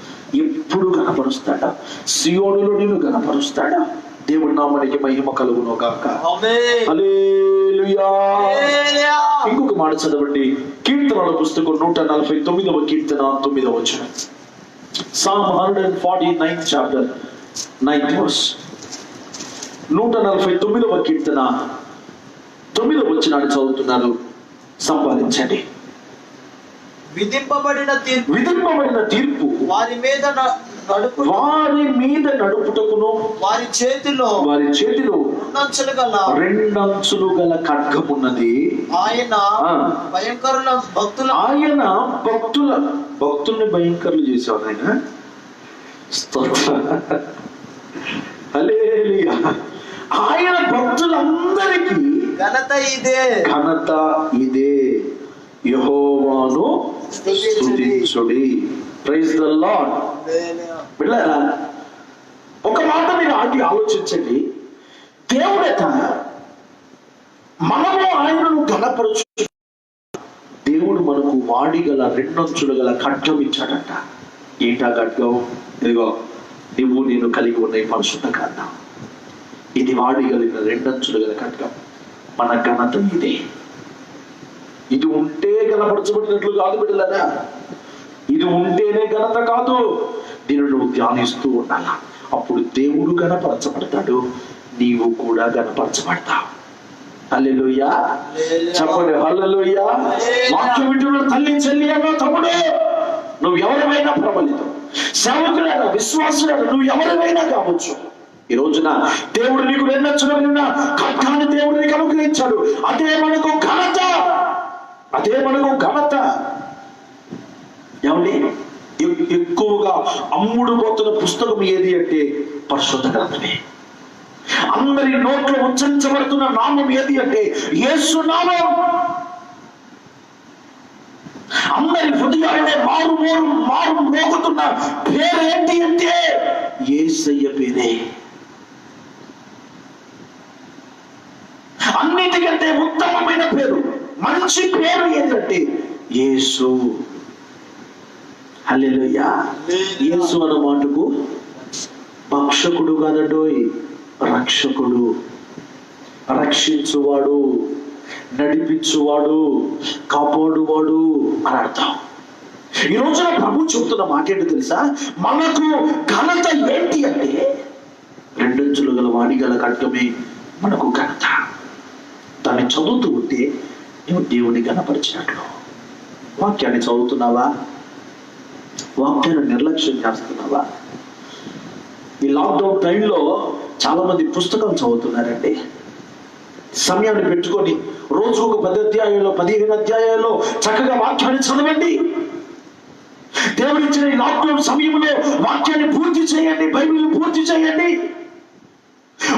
ఎప్పుడు గణపరుస్తాడు. సియోనులో నిన్ను గణపరుస్తాడు. దేవుడి నామానికి మహిమ కలుగును గాక. హల్లెలూయా. ఇంకొక మాట చదవండి, కీర్తనల పుస్తకం 149వ కీర్తన 9వ వచనం. Psalm 149th chapter 9th verse. 149వ కీర్తన 9వ వచనాన్ని చదువుతున్నారు. సంపాదించండి. విధింపబడిన తీర్పు వారి మీద నడుపుటకును వారి చేతిలో రెండంచులు గల ఖడ్గమున్నది. ఆయన భయంకరుల ఆయన భక్తుల్ని భయంకరులు చేసేవాడు. ఆయన హల్లెలూయా. ఆయన భక్తులందరికీ ఘనత ఇదే యెహోవాను స్తుతించుడి. Praise the Lord. బిడ్డలారా, ఒక మాట మీరు ఆగి ఆలోచించండి. దేవుడట మనము ఆయనను ఘనపరచు, దేవుడు మనకు వాడిగల రెండంచులు గల ఖడ్గం ఇచ్చాడట. ఏంటా ఖడ్గం? ఇదిగో నువ్వు నేను కలిగి ఉన్న పరిశుద్ధ గ్రంథం. ఇది వాడిగలిగిన రెండంచులు గల ఖడ్గం. మన ఘనత ఇదే. ఇది ఉంటే గణపరచబడినట్లు కాదు బిడ్డలారా. ఇది ఉంటేనే ఘనత కాదు. దీనిని నువ్వు ధ్యానిస్తూ ఉండాలా. అప్పుడు దేవుడు గణపరచబడతాడు, నీవు కూడా గణపరచబడతావు. హల్లెలూయా. చెప్పండి హల్లెలూయా. వాక్యం వింటున్న తల్లి, చెల్లి అన్న తమ్ముడు, నువ్వు ఎవరివైనా ప్రబలితం, సేవకులైనా విశ్వాసులైనా నువ్వు ఎవరివైనా కావచ్చు. ఈ రోజున దేవుడు నీకు రెండంచుల ఖడ్గాన్ని దేవుడు నీకు అనుగ్రహించాడు. అదే మనకు ఘనత. ఏమండి, ఎక్కువగా అమ్ముడు పోతున్న పుస్తకం ఏది అంటే పరిశుద్ధ గ్రంథమే. అందరి నోట్లో ఉచ్చరించబడుతున్న నామం ఏది అంటే యేసు నామం. అందరి హృదయాలలో మారు మోగుతున్న పేరు ఏంటి అంటే యేసయ్య పేరే. అన్నిటికంటే ఉత్తమమైన పేరు, మంచి పేరు ఏంటంటే యేసు. హల్లెలూయా. యేసు అన్న మాటకు భక్షకుడు కాదండోయ్, రక్షకుడు, రక్షించువాడు, నడిపించువాడు, కాపాడువాడు అని అర్థం. ఈ రోజున ప్రభు చెబుతున్న మాట ఏంటో తెలుసా? మనకు ఘనత ఏంటి అంటే రెండంచులు గల వాడి గల ఖడ్గమే మనకు ఘనత. దాన్ని చదువుతూ ఉంటే నువ్వు దేవుని గణపరిచినట్లు. వాక్యాన్ని చదువుతున్నావా? వాక్యాన్ని నిర్లక్ష్యం చేస్తున్నావా? ఈ లాక్డౌన్ టైంలో చాలా మంది పుస్తకం చదువుతున్నారండి. సమయాన్ని పెట్టుకొని రోజు ఒక 10 అధ్యాయాలు 15 అధ్యాయాల్లో చక్కగా వాక్యాన్ని చదవండి. దేవుడిచ్చిన ఈ లాక్డౌన్ సమయంలో వాక్యాన్ని పూర్తి చేయండి, బైబిల్ పూర్తి చేయండి.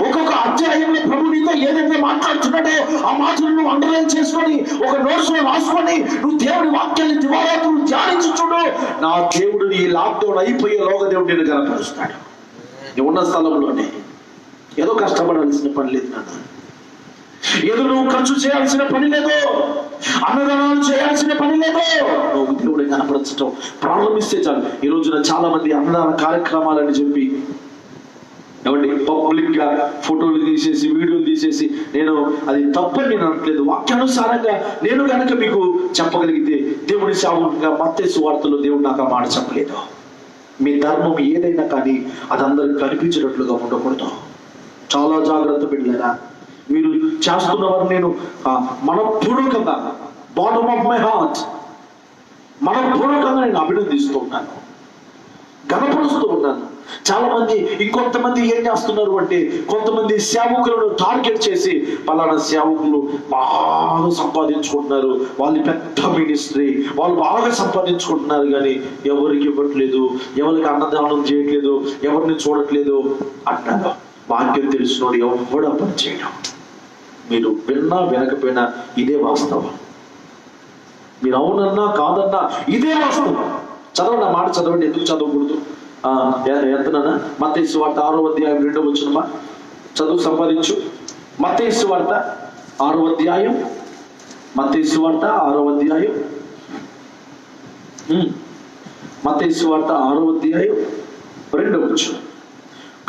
ఒక్కొక్క అధ్యాయంలో ప్రభు నీతో ఏదైతే మాట్లాడుతున్నాడో ఆ మాటలను నువ్వు అండర్లైన్ చేసుకొని ఒక నోట్స్ లో రాసుకొని నువ్వు దేవుడి వాక్యాన్ని దివారాత్రులు ధ్యానించి చూడు. నా దేవుడు ఈ లాక్డౌన్ అయిపోయేలోగా దేవుడు నేను కనపరుస్తాడు. నువ్వు ఉన్న స్థలంలోనే. ఏదో కష్టపడాల్సిన పని లేదు నాన్న, ఏదో నువ్వు ఖర్చు చేయాల్సిన పని లేదు, అన్నదానాలు చేయాల్సిన పని లేదు. నువ్వు దేవుడిని కనపరచడం ప్రారంభిస్తే చాలు. ఈ రోజున చాలా మంది అన్నదాన కార్యక్రమాలని చెప్పి ఏమండి పబ్లిక్ గా ఫోటోలు తీసేసి వీడియోలు తీసేసి, నేను అది తప్పని నేను అనట్లేదు. వాక్యానుసారంగా నేను కనుక మీకు చెప్పగలిగితే దేవుడి సేవకునిగా మత్తయి సువార్తలో దేవుడు నాకు ఆ మాట చెప్పలేదు. మీ ధర్మం ఏదైనా కానీ అది అందరికి కనిపించినట్లుగా ఉండకూడదు. చాలా జాగ్రత్త పెట్టలేరా మీరు చేస్తున్నవారు. నేను మనపూర్వకంగా బాటమ్ ఆఫ్ మై హార్ట్ మనపూర్వకంగా నేను అభినందిస్తూ ఉన్నాను, గణపరుస్తూ ఉన్నాను. చాలా మంది ఇంకొంతమంది ఏం చేస్తున్నారు అంటే కొంతమంది సేవకులను టార్గెట్ చేసి పలానా సేవకులు బాగా సంపాదించుకుంటున్నారు, వాళ్ళు పెద్ద మినిస్ట్రీ, వాళ్ళు బాగా సంపాదించుకుంటున్నారు, కానీ ఎవరికి ఇవ్వట్లేదు, ఎవరికి అన్నదానం చేయట్లేదు, ఎవరిని చూడట్లేదు అంటారు. వాక్యం తెలిసినోడు ఎవడు పని చేయడం. మీరు విన్నా వినకపోయినా ఇదే వాస్తవం. మీరు అవునన్నా కాదన్నా ఇదే వాస్తవం. చదవండి, ఆ మాట చదవండి. ఎందుకు చదవకూడదు? ఎంతనా? మత్తయి సువార్త 6వ అధ్యాయం 2వ వచనమా చదువు, సంపాదించు. మత్తయి సువార్త 6వ అధ్యాయం, మత్తయి సువార్త 6వ అధ్యాయం, మత్తయి సువార్త 6వ అధ్యాయం 2వ వచనం.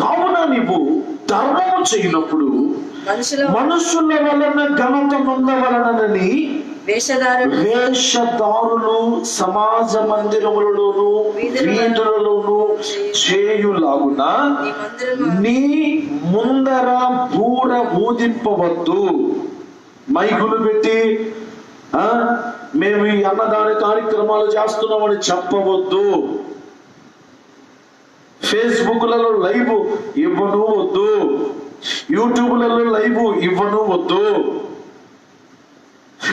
కావున నీవు ధర్మము చేయనప్పుడు మనుషుల వలన ఘనత పొందవలనని వేషధారులు సమాజ మందిరములలోను వీధులలోను చేయులాగున నీ ముందర బూర ఊదింపవద్దు. మైకులు పెట్టి మేము ఈ అన్నదాన కార్యక్రమాలు చేస్తున్నామని చెప్పవద్దు. ఫేస్బుక్లలో లైవ్ ఇవ్వను వద్దు, యూట్యూబ్లలో లైవ్ ఇవ్వను వద్దు.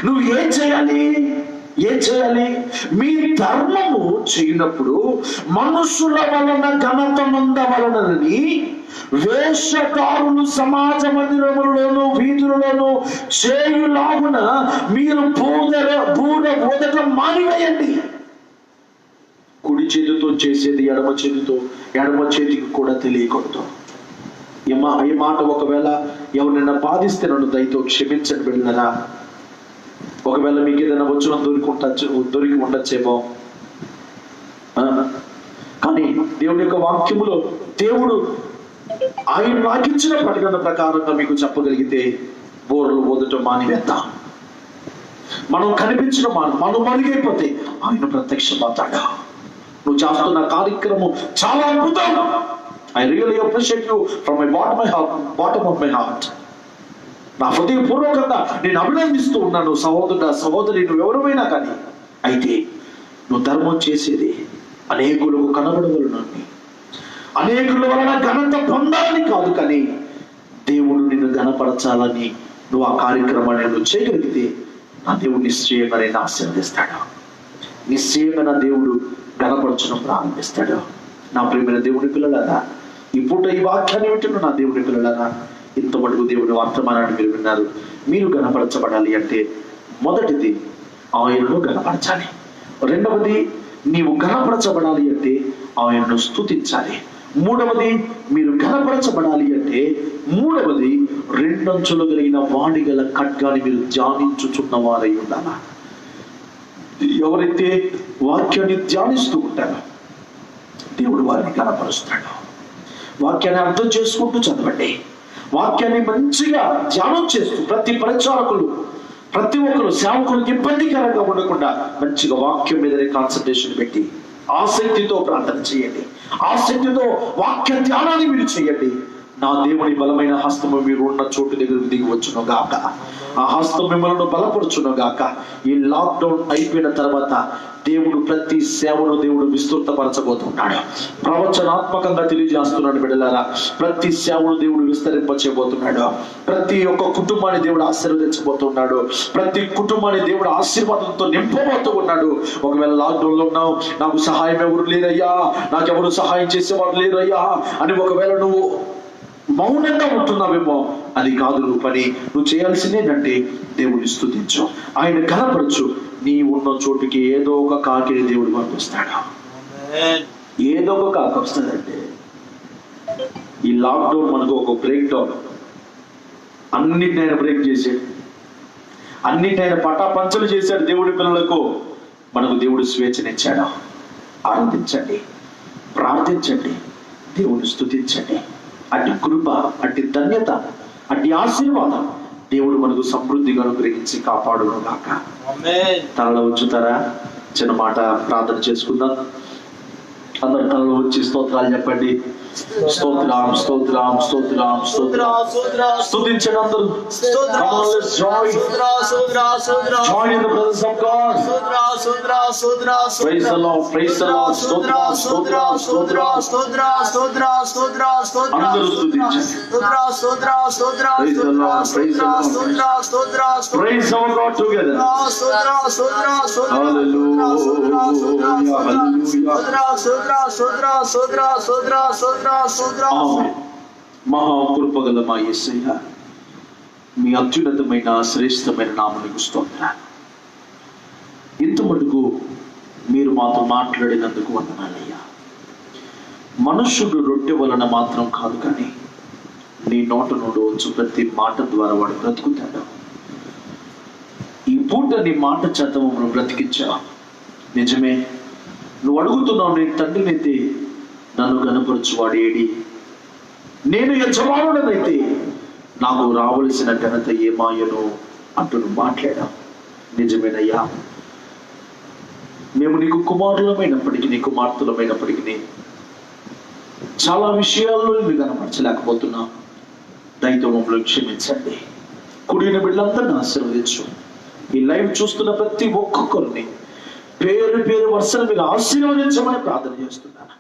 నువ్వు ఏం చేయాలి? మీ ధర్మము చేయనప్పుడు మనుషుల వలన ఘనత నొందవలనని వేషధారులు సమాజ మందిరములలోను వీధులలోను చేయులాగున మీరు బూర మానివేయండి. కుడి చేతితో చేసేది ఎడమ చేతికి కూడా తెలియకూడదు. ఈ మాట ఒకవేళ ఎవరినైనా బాధిస్తే నన్ను దయతో క్షమించండి వెళ్ళినరా. ఒకవేళ మీకు ఏదైనా వచ్చిన దొరికి ఉండొచ్చేమో. కానీ దేవుడి యొక్క వాక్యములో దేవుడు ఆయన వాకించిన ప్రకటన ప్రకారంగా మీకు చెప్పగలిగితే బోర్లు ఓదటం మానివేద్దాం. మనం కనిపించడం మనం మరుగైపోతే ఆయన ప్రత్యక్షమవుతాడు. నువ్వు చేస్తున్న కార్యక్రమం చాలా అద్భుతం. I really appreciate you from my bottom of my heart. నా హృదయపూర్వకంగా నేను అభినందిస్తూ ఉన్నాను సహోదరి నువ్వు ఎవరైనా కానీ. అయితే నువ్వు ధర్మం చేసేది అనేకులకు కనబడవలనని, అనేకుల వలన ఘనత పొందాలని కాదు, కానీ దేవుడు నిన్ను ఘనపరచాలని నువ్వు ఆ కార్యక్రమాన్ని నువ్వు చేయగలిగితే నా దేవుడు నిశ్చయంగా నేను ఆశీర్వదిస్తాడు. నిశ్చయంగా నా దేవుడు ఘనపరచడం ప్రారంభిస్తాడు. నా ప్రియమైన దేవుని పిల్లలారా, ఈ పూట ఈ వాక్యాన్ని వింటున్న నా దేవుని పిల్లలారా, ఇంత మటుకు దేవుని వర్తమానాన్ని మీరు విన్నారు. మీరు ఘనపరచబడాలి అంటే మొదటిది ఆయనను ఘనపరచాలి. రెండవది నీవు ఘనపరచబడాలి అంటే ఆయనను స్తుతించాలి. మూడవది మీరు ఘనపరచబడాలి అంటే మూడవది రెండంచులు కలిగిన వాడిగల ఖడ్గాని మీరు ధ్యానించుచున్న వారై ఉండాలా. ఎవరైతే వాక్యాన్ని ధ్యానిస్తూ ఉంటారో దేవుడు వారిని ఘనపరుస్తాడు. వాక్యాన్ని అర్థం చేసుకుంటూ చదవండి. వాక్యాన్ని మంచిగా ధ్యానం చేస్తూ ప్రతి పరిచారకులు ప్రతి ఒక్కరు సేవకులకు ఇబ్బందికరంగా ఉండకుండా మంచిగా వాక్యం మీదనే కాన్సన్ట్రేషన్ పెట్టి ఆసక్తితో ప్రార్థన చేయండి. ఆసక్తితో వాక్య ధ్యానాన్ని మీరు చేయండి. నా దేవుని బలమైన హస్తము మీరు ఉన్న చోటు దగ్గరకు దిగి వచ్చును గాక. ఆ హస్తం మిమ్మల్ని బలపరచును గాక. ఈ లాక్డౌన్ అయిపోయిన తర్వాత దేవుడు ప్రతి సేవను దేవుడు విస్తృతపరచబోతున్నాడు. ప్రవచనాత్మకంగా తెలియజేస్తున్నాడు బిడ్డలారా. ప్రతి సేవను దేవుడు విస్తరింపచేయబోతున్నాడు. ప్రతి ఒక్క కుటుంబాన్ని దేవుడు ఆశీర్వదించబోతున్నాడు. ప్రతి కుటుంబాన్ని దేవుడు ఆశీర్వాదంతో నింపబోతూ ఉన్నాడు. ఒకవేళ లాక్డౌన్ లో ఉన్నావు, నాకు సహాయం ఎవరు లేరయ్యా, నాకెవరు సహాయం చేసేవాడు లేరయ్యా అని ఒకవేళ నువ్వు మౌనంగా ఉంటున్నావేమో, అది కాదు నువ్వు పని. నువ్వు చేయాల్సింది ఏంటంటే దేవుడిని స్తుతించు, ఆయన కనపరచు. నీ ఉన్న చోటుకి ఏదో ఒక కాకిని దేవుడు పంపిస్తాడు. ఏదో ఒక కాకి వస్తుందంటే ఈ లాక్డౌన్ మనకు ఒక బ్రేక్ డౌన్. అన్నిటిని ఆయన బ్రేక్ చేశాడు, అన్నిటిని ఆయన పటాపంచలు చేశాడు. దేవుడి పిల్లలకు మనకు దేవుడు స్వేచ్ఛనిచ్చాడు. ఆనందించండి, ప్రార్థించండి, దేవుడిని స్తుతించండి. అట్టి కృప, అట్టి ధన్యత, అట్టి ఆశీర్వాదం దేవుడు మనకు సమృద్ధిగా అనుగ్రహించి కాపాడును గాక. తలలో ఉంచుతారా? చిన్న మాట ప్రార్థన చేసుకుందాం. అందరు తలలో వచ్చి స్తోత్రాలు చెప్పండి. స్తోత్రం స్తోత్రం స్తోత్రం స్తోత్రం. స్తుతించండి అందరూ. Come on, let's join. Join in the presence of God. Praise the Lord, praise the Lord. స్తోత్రం స్తోత్రం స్తోత్రం. అందరూ స్తుతించండి. Praise the Lord, praise the Lord. Praise our God together. Hallelujah, hallelujah. మహాకృపగల మా యేసయ్య, మీ అత్యున్నతమైన శ్రేష్టమైన నామమునకు స్తోత్రాలు. ఇంత మటుకు మీరు మాతో మాట్లాడినందుకు వందనాలయ్యా. మనుష్యుడు రొట్టె వలన మాత్రం కాదు, కానీ నీ నోట నుండి వచ్చు ప్రతి మాట ద్వారా వాడు బ్రతుకుతాడు. ఈ పూట నీ మాట చేత మమ్మల్ని బ్రతికించావు. నిజమే, నువ్వు అడుగుతున్నావు, నేను తండ్రినైతే నన్ను కనపరచువాడు ఏడి, నేను యజమానుడనైతే నాకు రావలసిన ఘనత ఏమాయను అంటూ నువ్వు మాట్లాడావు. నిజమేనయ్యా, మేము నీకు కుమారులమైనప్పటికీ, నీ కుమార్తెలమైనప్పటికీ చాలా విషయాల్లో నువ్వు కనపరచలేకపోతున్నావు. దయతో మమ్మల్ని క్షమించండి. కుడిన బిడ్డలందరినీ ఆశీర్వదించు. ఈ లైవ్ చూస్తున్న ప్రతి ఒక్కొక్కరిని పేరు పేరు వరుసలు మీరు ఆశీర్వదించమని ప్రార్థన చేస్తున్నాను.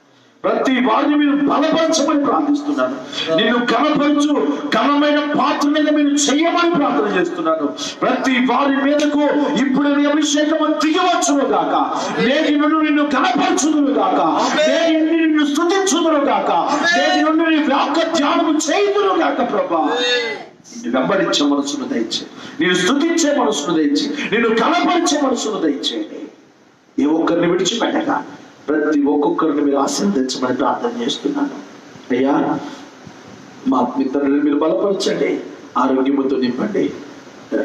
ప్రతి వారిని మీరు బలపరచమని ప్రార్థిస్తున్నాను. నిన్ను ఘనపరచు ఘనమైన పాత్ర మీద మీరు చెయ్యమని ప్రార్థన చేస్తున్నాను. ప్రతి వారి మీదకు ఇప్పుడు నీ అభిషేకం దిగవచ్చును గాక. నేటి నుండి నిన్ను ఘనపరచుదును గాక. నేటి నుండి నిన్ను స్తుతించుదును గాక. నేటి నుండి నీ వాక్య ధ్యానము చేయుదును గాక. ప్రభా, నిన్ను వెంబడించే మనసును దయచే, నేను స్తుతించే మనసును దయచే, నిన్ను ఘనపరిచే మనసును దయచేయండి. ఏ ఒక్కరిని విడిచిపెట్టగా ప్రతి ఒక్కొక్కరిని మీరు ఆశీర్వదించమని ప్రార్థన చేస్తున్నాను. అయ్యా, మా మిత్రులను మీరు బలపరచండి, ఆరోగ్యముతో నింపండి.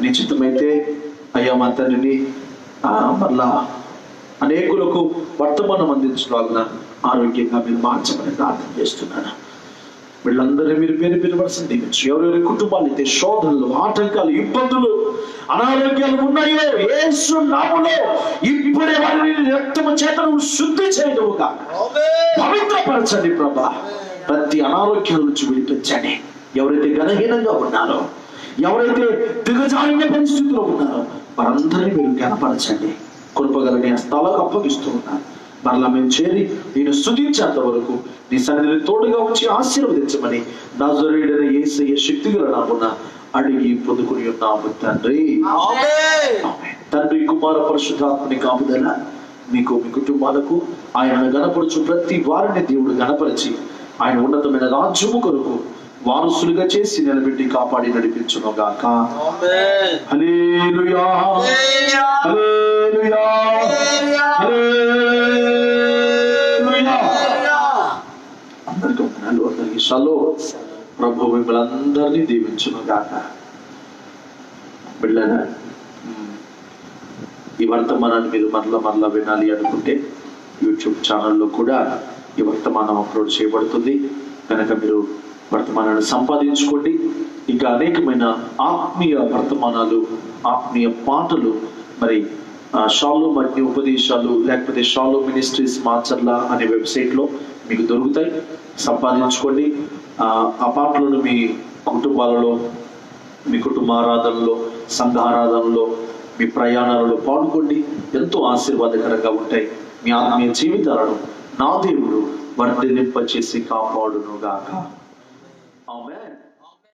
నిశ్చితమైతే అయ్యా మా తండ్రిని మళ్ళా అనేకులకు వర్తమానం అందించలాగిన ఆరోగ్యంగా మీరు మార్చమని ప్రార్థన చేస్తున్నాను. వీళ్ళందరూ మీరు పేరు పిలవలసిన దీవించు. ఎవరెవరి కుటుంబాలు అయితే శోధనలు, ఆటంకాలు, ఇబ్బందులు, అనారోగ్యాలు ఉన్నాయో యేసు నామములో ఇప్పుడే వారిని రక్తము చేత శుద్ధి చేయదువుగా, పవిత్రపరచండి ప్రభా. ప్రతి అనారోగ్యాల నుంచి విడిపించండి. ఎవరైతే ఘనహీనంగా ఉన్నారో, ఎవరైతే దిగజారిన పరిస్థితిలో ఉన్నారో వారందరినీ మీరు ఘనపరచండి. కృపగలని హస్తాలకు అప్పగిస్తూ ఉన్నారు. మరలా మేము చేరి నేను స్తుతించేంత వరకు నీ సన్నిధిని తోడుగా వచ్చి ఆశీర్వదించమని నజరేయుడైన యేసయ్య శక్తిగల నామమున అడిగి పొందుకుని ఉన్నాము తండ్రి. తండ్రి, కుమార పరిశుద్ధాత్మని కాపుదల మీకు, మీ కుటుంబాలకు, ఆయన గణపరచు ప్రతి వారిని దేవుడు గణపరిచి ఆయన ఉన్నతమైన రాజ్యము కొరకు వారసులుగా చేసి నిలబెట్టి కాపాడి నడిపించును గాక. హల్లెలూయా, హల్లెలూయా, హల్లెలూయా. అందరికీ వందనాలు, అందరికీ షలోమ్. ప్రభు మిమ్మల్ని అందరినీ దీవించును గాక. బిడ్డలారా, ఈ వర్తమానాన్ని మీరు మరలా వినాలి అనుకుంటే యూట్యూబ్ ఛానల్లో కూడా ఈ వర్తమానం అప్లోడ్ చేయబడుతుంది కనుక మీరు వర్తమానాన్ని సంపాదించుకోండి. ఇంకా అనేకమైన ఆత్మీయ వర్తమానాలు, ఆత్మీయ పాటలు మరి షాలోమ్ అగ్ని ఉపదేశాలు లేకపోతే షాలోమ్ మినిస్ట్రీస్ మాచర్ల అనే వెబ్సైట్లో మీకు దొరుకుతాయి. సంపాదించుకోండి. ఆ పాటలను మీ కుటుంబాలలో, మీ కుటుంబ ఆరాధనలో, సంఘ ఆరాధనలో, మీ ప్రయాణాలలో పాడుకోండి. ఎంతో ఆశీర్వాదకరంగా ఉంటాయి. మీ ఆత్మీయ జీవితాలను నా దేవుడు వర్ధిల్లింపచేసి కాపాడును గాక. ఆమేన్.